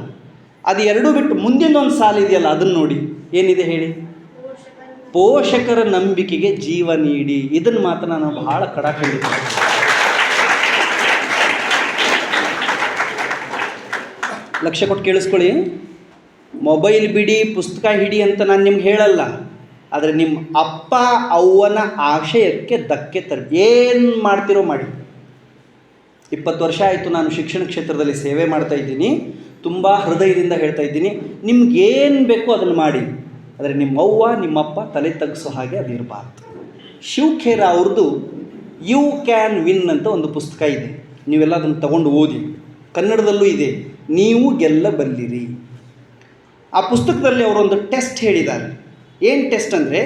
ಅದು ಎರಡೂ ಬಿಟ್ಟು ಮುಂದಿನೊಂದು ಸಾಲು ಇದೆಯಲ್ಲ, ಅದನ್ನು ನೋಡಿ, ಏನಿದೆ ಹೇಳಿ? ಪೋಷಕರ ನಂಬಿಕೆಗೆ ಜೀವ ನೀಡಿ. ಇದನ್ನು ಮಾತ್ರ ನಾನು ಬಹಳ ಕಡಾಖಂಡಿದ್ದೆ. ಲಕ್ಷ್ಯ ಕೊಟ್ಟು ಕೇಳಿಸ್ಕೊಳ್ಳಿ. ಮೊಬೈಲ್ ಬಿಡಿ, ಪುಸ್ತಕ ಹಿಡಿ ಅಂತ ನಾನು ನಿಮ್ಗೆ ಹೇಳಲ್ಲ, ಆದರೆ ನಿಮ್ಮ ಅಪ್ಪ ಅವ್ವನ ಆಶಯಕ್ಕೆ ಧಕ್ಕೆ ಏನು ಮಾಡ್ತಿರೋ ಮಾಡಿ. 20 ವರ್ಷ ಆಯಿತು ನಾನು ಶಿಕ್ಷಣ ಕ್ಷೇತ್ರದಲ್ಲಿ ಸೇವೆ ಮಾಡ್ತಾ ಇದ್ದೀನಿ. ತುಂಬ ಹೃದಯದಿಂದ ಹೇಳ್ತಾ ಇದ್ದೀನಿ, ನಿಮ್ಗೇನು ಬೇಕೋ ಅದನ್ನು ಮಾಡಿ, ಆದರೆ ನಿಮ್ಮ ಅವ್ವ ನಿಮ್ಮಪ್ಪ ತಲೆ ತಗ್ಸೋ ಹಾಗೆ ಅದು ಇರಬಾರ್ದು. ಶಿವ್ ಖೇರ ಅವ್ರದ್ದು ಯು ಕ್ಯಾನ್ ವಿನ್ ಅಂತ ಒಂದು ಪುಸ್ತಕ ಇದೆ. ನೀವೆಲ್ಲ ಅದನ್ನು ತಗೊಂಡು ಓದಿ, ಕನ್ನಡದಲ್ಲೂ ಇದೆ. ನೀವು ಗೆಲ್ಲಬಲ್ಲಿರಿ. ಆ ಪುಸ್ತಕದಲ್ಲಿ ಅವರೊಂದು ಟೆಸ್ಟ್ ಹೇಳಿದ್ದಾರೆ. ಏನು ಟೆಸ್ಟ್ ಅಂದರೆ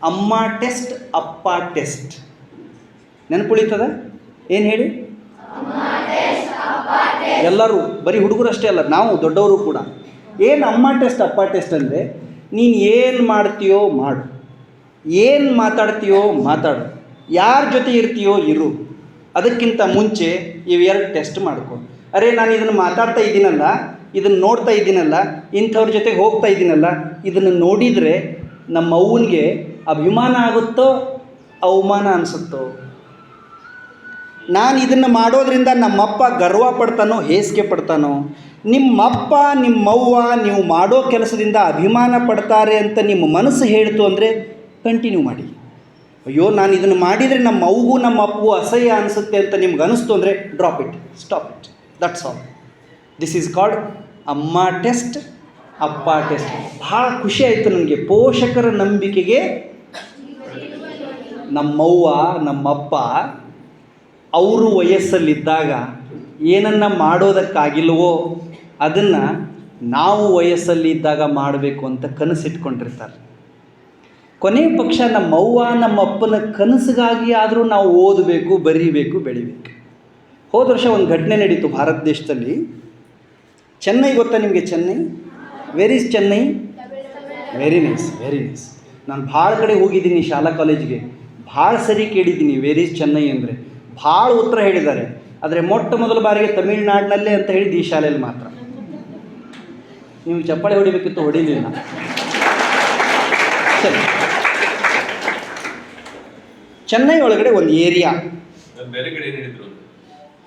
ಅಮ್ಮ ಟೆಸ್ಟ್, ಅಪ್ಪ ಟೆಸ್ಟ್. ನೆನಪುಳಿತದ? ಏನು ಹೇಳಿ? ಎಲ್ಲರೂ, ಬರೀ ಹುಡುಗರು ಅಷ್ಟೇ ಅಲ್ಲ, ನಾವು ದೊಡ್ಡವರು ಕೂಡ. ಏನು ಅಮ್ಮ ಟೆಸ್ಟ್, ಅಪ್ಪ ಟೆಸ್ಟ್ ಅಂದರೆ, ನೀನು ಏನು ಮಾಡ್ತೀಯೋ ಮಾಡು, ಏನು ಮಾತಾಡ್ತೀಯೋ ಮಾತಾಡು, ಯಾರ ಜೊತೆ ಇರ್ತೀಯೋ ಇರು. ಅದಕ್ಕಿಂತ ಮುಂಚೆ ಇವೆರಡು ಟೆಸ್ಟ್ ಮಾಡ್ಕೊ. ಅರೆ, ನಾನು ಇದನ್ನು ಮಾತಾಡ್ತಾ ಇದ್ದೀನಲ್ಲ, ಇದನ್ನು ನೋಡ್ತಾ ಇದ್ದೀನಲ್ಲ, ಇಂಥವ್ರ ಜೊತೆಗೆ ಹೋಗ್ತಾ ಇದ್ದೀನಲ್ಲ, ಇದನ್ನು ನೋಡಿದರೆ ನಮ್ಮ ಅವ್ವನಿಗೆ ಅಭಿಮಾನ ಆಗುತ್ತೋ ಅವಮಾನ ಅನಿಸುತ್ತೋ? ನಾನು ಇದನ್ನು ಮಾಡೋದ್ರಿಂದ ನಮ್ಮಪ್ಪ ಗರ್ವ ಪಡ್ತಾನೋ ಹೇಸಿಗೆ ಪಡ್ತಾನೋ? ನಿಮ್ಮಪ್ಪ ನಿಮ್ಮವ್ವ ನೀವು ಮಾಡೋ ಕೆಲಸದಿಂದ ಅಭಿಮಾನ ಪಡ್ತಾರೆ ಅಂತ ನಿಮ್ಮ ಮನಸ್ಸು ಹೇಳ್ತು ಅಂದರೆ ಕಂಟಿನ್ಯೂ ಮಾಡಿ. ಅಯ್ಯೋ, ನಾನು ಇದನ್ನು ಮಾಡಿದರೆ ನಮ್ಮ ಅವ್ಗೂ ನಮ್ಮ ಅಪ್ಪಗೂ ಅಸಹ್ಯ ಅನಿಸುತ್ತೆ ಅಂತ ನಿಮ್ಗೆ ಅನಿಸ್ತು ಅಂದರೆ drop it, stop it, that's all. This is called ಅಮ್ಮ ಟೆಸ್ಟ್, ಅಪ್ಪ ಟೆಸ್ಟ್. ಭಾಳ ಖುಷಿ ಆಯಿತು ನನಗೆ. ಪೋಷಕರ ನಂಬಿಕೆಗೆ ನಮ್ಮವ್ವ ನಮ್ಮಪ್ಪ ಅವರು ವಯಸ್ಸಲ್ಲಿದ್ದಾಗ ಏನನ್ನು ಮಾಡೋದಕ್ಕಾಗಿಲ್ವೋ ಅದನ್ನು ನಾವು ವಯಸ್ಸಲ್ಲಿದ್ದಾಗ ಮಾಡಬೇಕು ಅಂತ ಕನಸಿಟ್ಕೊಂಡಿರ್ತಾರೆ. ಕೊನೆ ಪಕ್ಷ ನಮ್ಮವ್ವ ನಮ್ಮಪ್ಪನ ಕನಸಿಗಾಗಿ ಆದರೂ ನಾವು ಓದಬೇಕು, ಬರೀಬೇಕು, ಬೆಳಿಬೇಕು. ಹೋದ ವರ್ಷ ಒಂದು ಘಟನೆ ನಡೀತು ಭಾರತ ದೇಶದಲ್ಲಿ. ಚೆನ್ನೈ ಗೊತ್ತಾ ನಿಮಗೆ? Chennai, where is Chennai? Very nice, very nice. ನಾನು ಭಾಳ ಕಡೆ ಹೋಗಿದ್ದೀನಿ, ಶಾಲಾ ಕಾಲೇಜಿಗೆ ಭಾಳ ಸರಿ ಕೇಳಿದ್ದೀನಿ ವೆರ್ ಈಸ್ ಚೆನ್ನೈ ಅಂದರೆ. ಭಾಳ ಉತ್ತರ ಹೇಳಿದ್ದಾರೆ, ಆದರೆ ಮೊಟ್ಟ ಮೊದಲ ಬಾರಿಗೆ ತಮಿಳ್ನಾಡಿನಲ್ಲೇ ಅಂತ ಹೇಳಿದ್ದು ಈ ಶಾಲೆಯಲ್ಲಿ ಮಾತ್ರ. ನೀವು ಚಪ್ಪಾಳೆ ಹೊಡಿಬೇಕಿತ್ತು, ಹೊಡಿಲಿಲ್ಲ. ಸರಿ, ಚೆನ್ನೈ ಒಳಗಡೆ ಒಂದು ಏರಿಯಾ, ಬೇರೆ ಕಡೆ ಏನು ಹೇಳಿದ್ರು?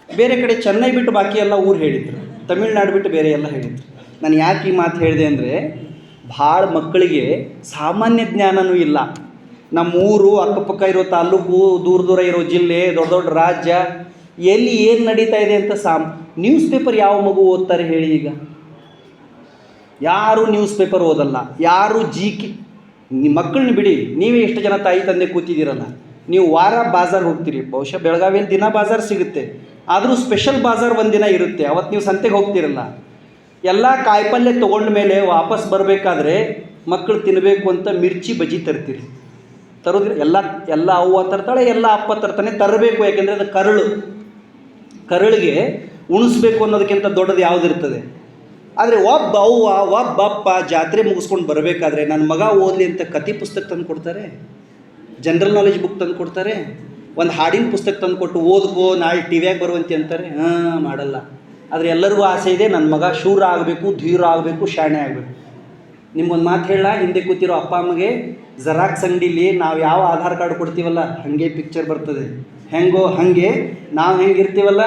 ಬೇರೆ ಕಡೆ ಚೆನ್ನೈ ಬಿಟ್ಟು ಬಾಕಿ ಎಲ್ಲ ಊರು ಹೇಳಿದರು, ತಮಿಳ್ನಾಡು ಬಿಟ್ಟು ಬೇರೆ ಎಲ್ಲ ಹೇಳಿದರು. ನಾನು ಯಾಕೆ ಈ ಮಾತು ಹೇಳಿದೆ ಅಂದರೆ, ಭಾಳ ಮಕ್ಕಳಿಗೆ ಸಾಮಾನ್ಯ ಜ್ಞಾನವೂ ಇಲ್ಲ. ನಮ್ಮ ಊರು, ಅಕ್ಕಪಕ್ಕ ಇರೋ ತಾಲೂಕು, ದೂರ ದೂರ ಇರೋ ಜಿಲ್ಲೆ, ದೊಡ್ಡ ದೊಡ್ಡ ರಾಜ್ಯ, ಎಲ್ಲಿ ಏನು ನಡೀತಾ ಇದೆ ಅಂತ ನ್ಯೂಸ್ ಪೇಪರ್ ಯಾವ ಮಗು ಓದ್ತಾರೆ ಹೇಳಿ? ಈಗ ಯಾರೂ ನ್ಯೂಸ್ ಪೇಪರ್ ಓದಲ್ಲ, ಯಾರೂ ನಿಮ್ಮ ಮಕ್ಕಳನ್ನ ಬಿಡಿ, ನೀವೇ ಎಷ್ಟು ಜನ ತಾಯಿ ತಂದೆ ಕೂತಿದ್ದೀರಲ್ಲ, ನೀವು ವಾರ ಬಾಜಾರ್ ಹೋಗ್ತೀರಿ. ಬಹುಶಃ ಬೆಳಗಾವಿಯಲ್ಲಿ ದಿನ ಬಾಜಾರ್ ಸಿಗುತ್ತೆ, ಆದರೂ ಸ್ಪೆಷಲ್ ಬಾಜಾರ್ ಒಂದಿನ ಇರುತ್ತೆ. ಅವತ್ತು ನೀವು ಸಂತೆಗೆ ಹೋಗ್ತಿರಲ್ಲ, ಎಲ್ಲ ಕಾಯಿಪಲ್ಯ ತೊಗೊಂಡ ಮೇಲೆ ವಾಪಸ್ ಬರಬೇಕಾದ್ರೆ ಮಕ್ಕಳು ತಿನ್ನಬೇಕು ಅಂತ ಮಿರ್ಚಿ ಬಜ್ಜಿ ತರ್ತೀರಿ. ತರೋದ್ರೆ ಎಲ್ಲ ಅವ್ವ ತರ್ತಾಳೆ, ಎಲ್ಲ ಅಪ್ಪ ತರ್ತಾನೆ. ತರಬೇಕು, ಯಾಕೆಂದರೆ ಅದು ಕರಳಿಗೆ ಉಣಿಸ್ಬೇಕು ಅನ್ನೋದಕ್ಕಿಂತ ದೊಡ್ಡದು ಯಾವುದಿರ್ತದೆ? ಆದರೆ ಒಬ್ಬ ಅವ್ವ ಒಬ್ಬ ಅಪ್ಪ ಜಾತ್ರೆ ಮುಗಿಸ್ಕೊಂಡು ಬರಬೇಕಾದ್ರೆ ನನ್ನ ಮಗ ಓದಲಿ ಅಂತ ಕತೆ ಪುಸ್ತಕ ತಂದು ಕೊಡ್ತಾರೆ, ಜನರಲ್ ನಾಲೆಜ್ ಬುಕ್ ತಂದು ಕೊಡ್ತಾರೆ, ಒಂದು ಹಾಡಿನ ಪುಸ್ತಕ ತಂದು ಕೊಟ್ಟು ಓದ್ಕೋ ನಾಳೆ ಟಿ ವಿಯಾಗ ಬರುವಂತೆ ಅಂತಾರೆ. ಮಾಡಲ್ಲ. ಆದರೆ ಎಲ್ಲರಿಗೂ ಆಸೆ ಇದೆ, ನನ್ನ ಮಗ ಶೂರ ಆಗಬೇಕು, ಧೀರ ಆಗಬೇಕು, ಶಾಣೆ ಆಗಬೇಕು. ನಿಮ್ಗೊಂದು ಮಾತು ಹೇಳ, ಹಿಂದೆ ಕೂತಿರೋ ಅಪ್ಪ ಅಮ್ಮಗೆ ಜೆರಾಕ್ಸ್ ಅಂಗಡಿಲಿ ನಾವು ಯಾವ ಆಧಾರ್ ಕಾರ್ಡ್ ಕೊಡ್ತೀವಲ್ಲ ಹಾಗೆ ಪಿಕ್ಚರ್ ಬರ್ತದೆ. ಹೆಂಗೋ ಹಾಗೆ ನಾವು ಹೆಂಗಿರ್ತೀವಲ್ಲ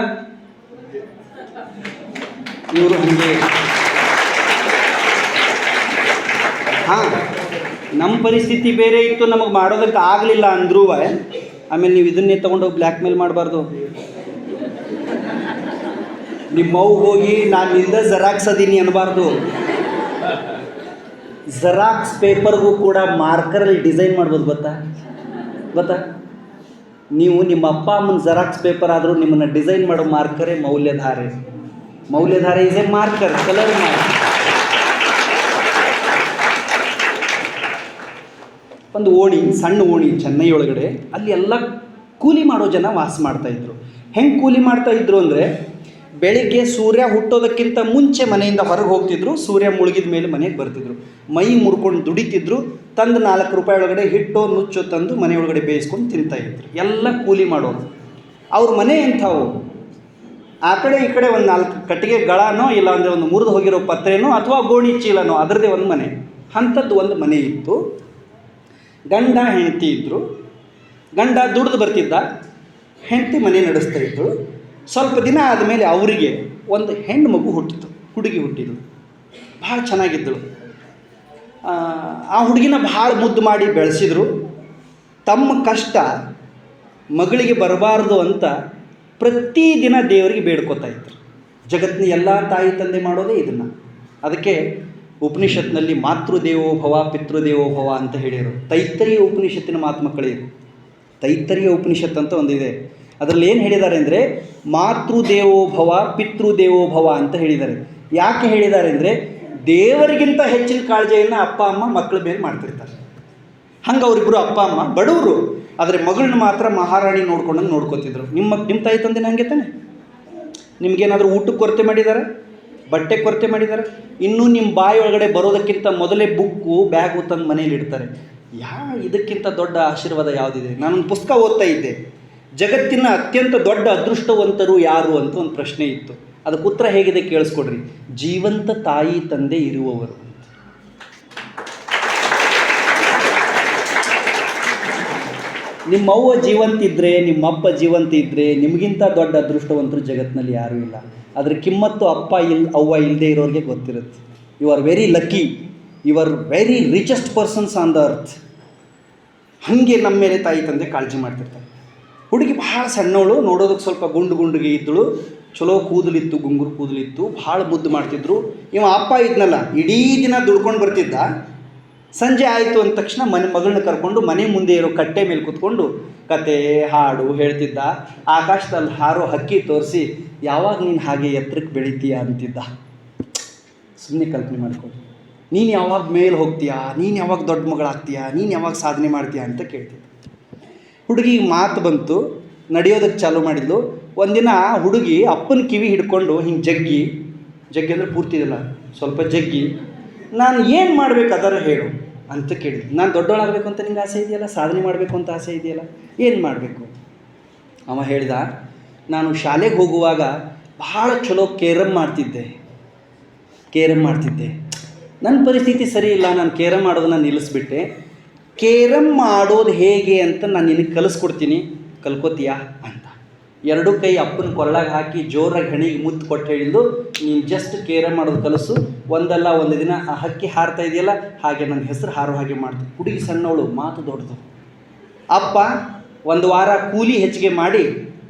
ಇವರು ಹಾಗೆ. ಹಾಂ, ನಮ್ಮ ಪರಿಸ್ಥಿತಿ ಬೇರೆ ಇತ್ತು, ನಮಗೆ ಮಾಡೋದಕ್ಕೆ ಆಗಲಿಲ್ಲ ಅಂದ್ರೂ ಆಮೇಲೆ ನೀವು ಇದನ್ನೇ ತೊಗೊಂಡೋಗಿ ಬ್ಲ್ಯಾಕ್ ಮೇಲ್ ಮಾಡಬಾರ್ದು. ನಿಮ್ಮವು ಹೋಗಿ ನಾನು ಇಲ್ದ ಜೆರಾಕ್ಸ್ ಅದೀನಿ ಅನ್ನಬಾರ್ದು. ಜೆರಾಕ್ಸ್ ಪೇಪರ್ಗೂ ಕೂಡ ಮಾರ್ಕರಲ್ಲಿ ಡಿಸೈನ್ ಮಾಡ್ಬೋದು, ಗೊತ್ತಾ? ನೀವು ನಿಮ್ಮ ಅಪ್ಪ ಅಮ್ಮನ ಜೆರಾಕ್ಸ್ ಪೇಪರ್ ಆದರೂ ನಿಮ್ಮನ್ನು ಡಿಸೈನ್ ಮಾಡೋ ಮಾರ್ಕರೇ ಮೌಲ್ಯಧಾರೆ. ಮೌಲ್ಯಧಾರೆ is a marker, colour marker. ಒಂದು ಓಣಿ, ಸಣ್ಣ ಓಣಿ ಚೆನ್ನೈ ಒಳಗಡೆ, ಅಲ್ಲಿ ಎಲ್ಲ ಕೂಲಿ ಮಾಡೋ ಜನ ವಾಸ ಮಾಡ್ತಾಯಿದ್ರು. ಹೆಂಗೆ ಕೂಲಿ ಮಾಡ್ತಾಯಿದ್ರು ಅಂದರೆ, ಬೆಳಿಗ್ಗೆ ಸೂರ್ಯ ಹುಟ್ಟೋದಕ್ಕಿಂತ ಮುಂಚೆ ಮನೆಯಿಂದ ಹೊರಗೆ ಹೋಗ್ತಿದ್ರು, ಸೂರ್ಯ ಮುಳುಗಿದ ಮೇಲೆ ಮನೆಗೆ ಬರ್ತಿದ್ರು, ಮೈ ಮುರ್ಕೊಂಡು ದುಡಿತಿದ್ರು, ತಂದು 4 ರೂಪಾಯಿ ಒಳಗಡೆ ಹಿಟ್ಟೋ ನುಚ್ಚೋ ತಂದು ಮನೆ ಒಳಗಡೆ ಬೇಯಿಸ್ಕೊಂಡು ತಿಂತಾಯಿದ್ರು. ಎಲ್ಲ ಕೂಲಿ ಮಾಡೋರು. ಅವ್ರ ಮನೆ ಎಂಥವು, ಆ ಕಡೆ ಈ ಕಡೆ ಒಂದು 4 ಕಟ್ಟಿಗೆ ಗಳನೋ ಇಲ್ಲ ಅಂದರೆ ಒಂದು ಮುರಿದು ಹೋಗಿರೋ ಪತ್ರೆನೋ ಅಥವಾ ಗೋಣಿ ಚೀಲನೋ ಅದರದ್ದೇ ಒಂದು ಮನೆ. ಅಂಥದ್ದು ಒಂದು ಮನೆ ಇತ್ತು. ಗಂಡ ಹೆಂಡತಿ ಇದ್ದರು. ಗಂಡ ದುಡ್ದು ಬರ್ತಿದ್ದ, ಹೆಂಡತಿ ಮನೆ ನಡೆಸ್ತಾ ಇದ್ದಳು. ಸ್ವಲ್ಪ ದಿನ ಆದಮೇಲೆ ಅವರಿಗೆ ಒಂದು ಹೆಣ್ಣು ಮಗು ಹುಟ್ಟಿತು, ಹುಡುಗಿ ಹುಟ್ಟಿದ್ಳು. ಭಾಳ ಚೆನ್ನಾಗಿದ್ದಳು. ಆ ಹುಡುಗಿನ ಭಾಳ ಮುದ್ದು ಮಾಡಿ ಬೆಳೆಸಿದ್ರು. ತಮ್ಮ ಕಷ್ಟ ಮಗಳಿಗೆ ಬರಬಾರ್ದು ಅಂತ ಪ್ರತಿದಿನ ದೇವರಿಗೆ ಬೇಡ್ಕೋತಾ ಇದ್ರು. ಜಗತ್ತಿನ ಎಲ್ಲ ತಾಯಿ ತಂದೆ ಮಾಡೋದೇ ಇದನ್ನು. ಅದಕ್ಕೆ ಉಪನಿಷತ್ನಲ್ಲಿ ಮಾತೃದೇವೋಭವ ಪಿತೃದೇವೋಭವ ಅಂತ ಹೇಳಿದರು. ತೈತ್ತರೀಯ ಉಪನಿಷತ್ತಿನ ಮಾತು ಮಕ್ಕಳೇ. ತೈತ್ತರೀಯ ಉಪನಿಷತ್ ಅಂತ ಒಂದಿದೆ. ಅದರಲ್ಲಿ ಏನು ಹೇಳಿದ್ದಾರೆ ಅಂದರೆ ಮಾತೃದೇವೋಭವ ಪಿತೃದೇವೋಭವ ಅಂತ ಹೇಳಿದ್ದಾರೆ. ಯಾಕೆ ಹೇಳಿದ್ದಾರೆ ಅಂದರೆ, ದೇವರಿಗಿಂತ ಹೆಚ್ಚಿನ ಕಾಳಜಿಯನ್ನು ಅಪ್ಪ ಅಮ್ಮ ಮಕ್ಕಳ ಮೇಲೆ ಮಾಡ್ತಿರ್ತಾರೆ. ಹಂಗೆ ಅವರಿಬ್ಬರು ಅಪ್ಪ ಅಮ್ಮ ಬಡವರು, ಆದರೆ ಮಗಳನ್ನ ಮಾತ್ರ ಮಹಾರಾಣಿ ನೋಡ್ಕೊಂಡಂಗೆ ನೋಡ್ಕೊತಿದ್ರು. ನಿಮ್ಮ ತಾಯಿ ತಂದೆನ ಹಂಗೆ ತಾನೆ? ನಿಮಗೇನಾದರೂ ಊಟಕ್ಕೆ ಕೊರತೆ ಮಾಡಿದ್ದಾರೆ, ಬಟ್ಟೆ ಕೊರತೆ ಮಾಡಿದ್ದಾರೆ, ಇನ್ನೂ ನಿಮ್ಮ ಬಾಯಿ ಒಳಗಡೆ ಬರೋದಕ್ಕಿಂತ ಮೊದಲೇ ಬುಕ್ಕು ಬ್ಯಾಗು ತಂದು ಮನೇಲಿ ಇಡ್ತಾರೆ. ಇದಕ್ಕಿಂತ ದೊಡ್ಡ ಆಶೀರ್ವಾದ ಯಾವುದಿದೆ? ನಾನೊಂದು ಪುಸ್ತಕ ಓದ್ತಾ ಇದ್ದೆ, ಜಗತ್ತಿನ ಅತ್ಯಂತ ದೊಡ್ಡ ಅದೃಷ್ಟವಂತರು ಯಾರು ಅಂತ ಒಂದು ಪ್ರಶ್ನೆ ಇತ್ತು. ಅದಕ್ಕೆ ಉತ್ತರ ಹೇಗಿದೆ ಕೇಳಿಸ್ಕೊಡ್ರಿ, ಜೀವಂತ ತಾಯಿ ತಂದೆ ಇರುವವರು. ನಿಮ್ಮವ್ವ ಜೀವಂತ ಇದ್ದರೆ, ನಿಮ್ಮಪ್ಪ ಜೀವಂತ ಇದ್ದರೆ, ನಿಮಗಿಂತ ದೊಡ್ಡ ಅದೃಷ್ಟವಂತರು ಜಗತ್ತಿನಲ್ಲಿ ಯಾರೂ ಇಲ್ಲ. ಅದ್ರ ಕಿಮ್ಮತ್ತು ಅವ್ವ ಇಲ್ಲದೆ ಇರೋರಿಗೆ ಗೊತ್ತಿರುತ್ತೆ. You are very lucky, you are very richest persons on the earth. ಹಾಗೆ ನಮ್ಮ ಮೇಲೆ ತಾಯಿ ತಂದೆ ಕಾಳಜಿ ಮಾಡ್ತಿರ್ತಾರೆ. ಹುಡುಗಿ ಭಾಳ ಸಣ್ಣವಳು, ನೋಡೋದಕ್ಕೆ ಸ್ವಲ್ಪ ಗುಂಡಿಗೆ ಇದ್ದಳು, ಚಲೋ ಕೂದಲಿತ್ತು, ಗುಂಗುರು ಕೂದಲಿತ್ತು, ಭಾಳ ಮುದ್ದು ಮಾಡ್ತಿದ್ರು. ಇವ ಅಪ್ಪ ಇದ್ನಲ್ಲ, ಇಡೀ ದಿನ ದುಡ್ಕೊಂಡು ಬರ್ತಿದ್ದ. ಸಂಜೆ ಆಯಿತು ಅಂದ ತಕ್ಷಣ ಮಗಳನ್ನ ಕರ್ಕೊಂಡು ಮನೆ ಮುಂದೆ ಇರೋ ಕಟ್ಟೆ ಮೇಲೆ ಕೂತ್ಕೊಂಡು ಕತೆ ಹಾಡು ಹೇಳ್ತಿದ್ದ. ಆಕಾಶದಲ್ಲಿ ಹಾರೋ ಹಕ್ಕಿ ತೋರಿಸಿ, ಯಾವಾಗ ನೀನು ಹಾಗೆ ಎತ್ತರಕ್ಕೆ ಬೆಳಿತೀಯ ಅಂತಿದ್ದ. ಸುಮ್ಮನೆ ಕಲ್ಪನೆ ಮಾಡ್ಕೊಂಡು, ನೀನು ಯಾವಾಗ ಮೇಲೆ ಹೋಗ್ತೀಯಾ, ನೀನು ಯಾವಾಗ ದೊಡ್ಡ ಮಗಳಾಗ್ತೀಯಾ, ನೀನು ಯಾವಾಗ ಸಾಧನೆ ಮಾಡ್ತೀಯಾ ಅಂತ ಕೇಳ್ತಿದ್ದ. ಹುಡುಗಿಗೆ ಮಾತು ಬಂತು, ನಡೆಯೋದಕ್ಕೆ ಚಾಲೂ ಮಾಡಿದ್ಲು. ಒಂದಿನ ಹುಡುಗಿ ಅಪ್ಪನ ಕಿವಿ ಹಿಡ್ಕೊಂಡು ಹಿಂಗೆ ಜಗ್ಗಿ ಅಂದರೆ ಪೂರ್ತಿ ಇದಲ್ಲ, ಸ್ವಲ್ಪ ಜಗ್ಗಿ, ನಾನು ಏನು ಮಾಡಬೇಕು ಅದರ ಹೇಳು ಅಂತ ಕೇಳಿದ್ಲು. ನಾನು ದೊಡ್ಡವಳಾಗಬೇಕು ಅಂತ ನಿಂಗೆ ಆಸೆ ಇದೆಯಲ್ಲ, ಸಾಧನೆ ಮಾಡಬೇಕು ಅಂತ ಆಸೆ ಇದೆಯಲ್ಲ, ಏನು ಮಾಡಬೇಕು? ಅವ ಹೇಳ್ದ, ನಾನು ಶಾಲೆಗೆ ಹೋಗುವಾಗ ಭಾಳ ಚಲೋ ಕೇರಮ್ ಮಾಡ್ತಿದ್ದೆ. ನನ್ನ ಪರಿಸ್ಥಿತಿ ಸರಿ ಇಲ್ಲ, ನಾನು ಕೇರಮ್ ಮಾಡೋದನ್ನು ನಿಲ್ಲಿಸ್ಬಿಟ್ಟೆ. ಕೇರಮ್ ಮಾಡೋದು ಹೇಗೆ ಅಂತ ನಾನು ನಿನಗೆ ಕಲಿಸ್ಕೊಡ್ತೀನಿ, ಕಲ್ಕೋತೀಯಾ ಅಂತ. 2 ಕೈ ಅಪ್ಪನ ಕೊರಳಾಗಿ ಹಾಕಿ ಜೋರಾಗಿ ಹಣಿಗೆ ಮುತ್ತು ಕೊಟ್ಟು ಹೇಳಿದ್ದು, ನೀನು ಜಸ್ಟ್ ಕೇರಮ್ ಮಾಡೋದು ಕಲಿಸು, ಒಂದಲ್ಲ ಒಂದು ದಿನ ಆ ಹಕ್ಕಿ ಹಾರ್ತಾ ಇದೆಯಲ್ಲ ಹಾಗೆ ನನ್ನ ಹೆಸರು ಹಾರೋ ಹಾಗೆ ಮಾಡ್ತೀನಿ. ಹುಡುಗಿ ಸಣ್ಣವಳು, ಮಾತು ದೊಡ್ಡದು. ಅಪ್ಪ 1 ವಾರ ಕೂಲಿ ಹೆಚ್ಚಿಗೆ ಮಾಡಿ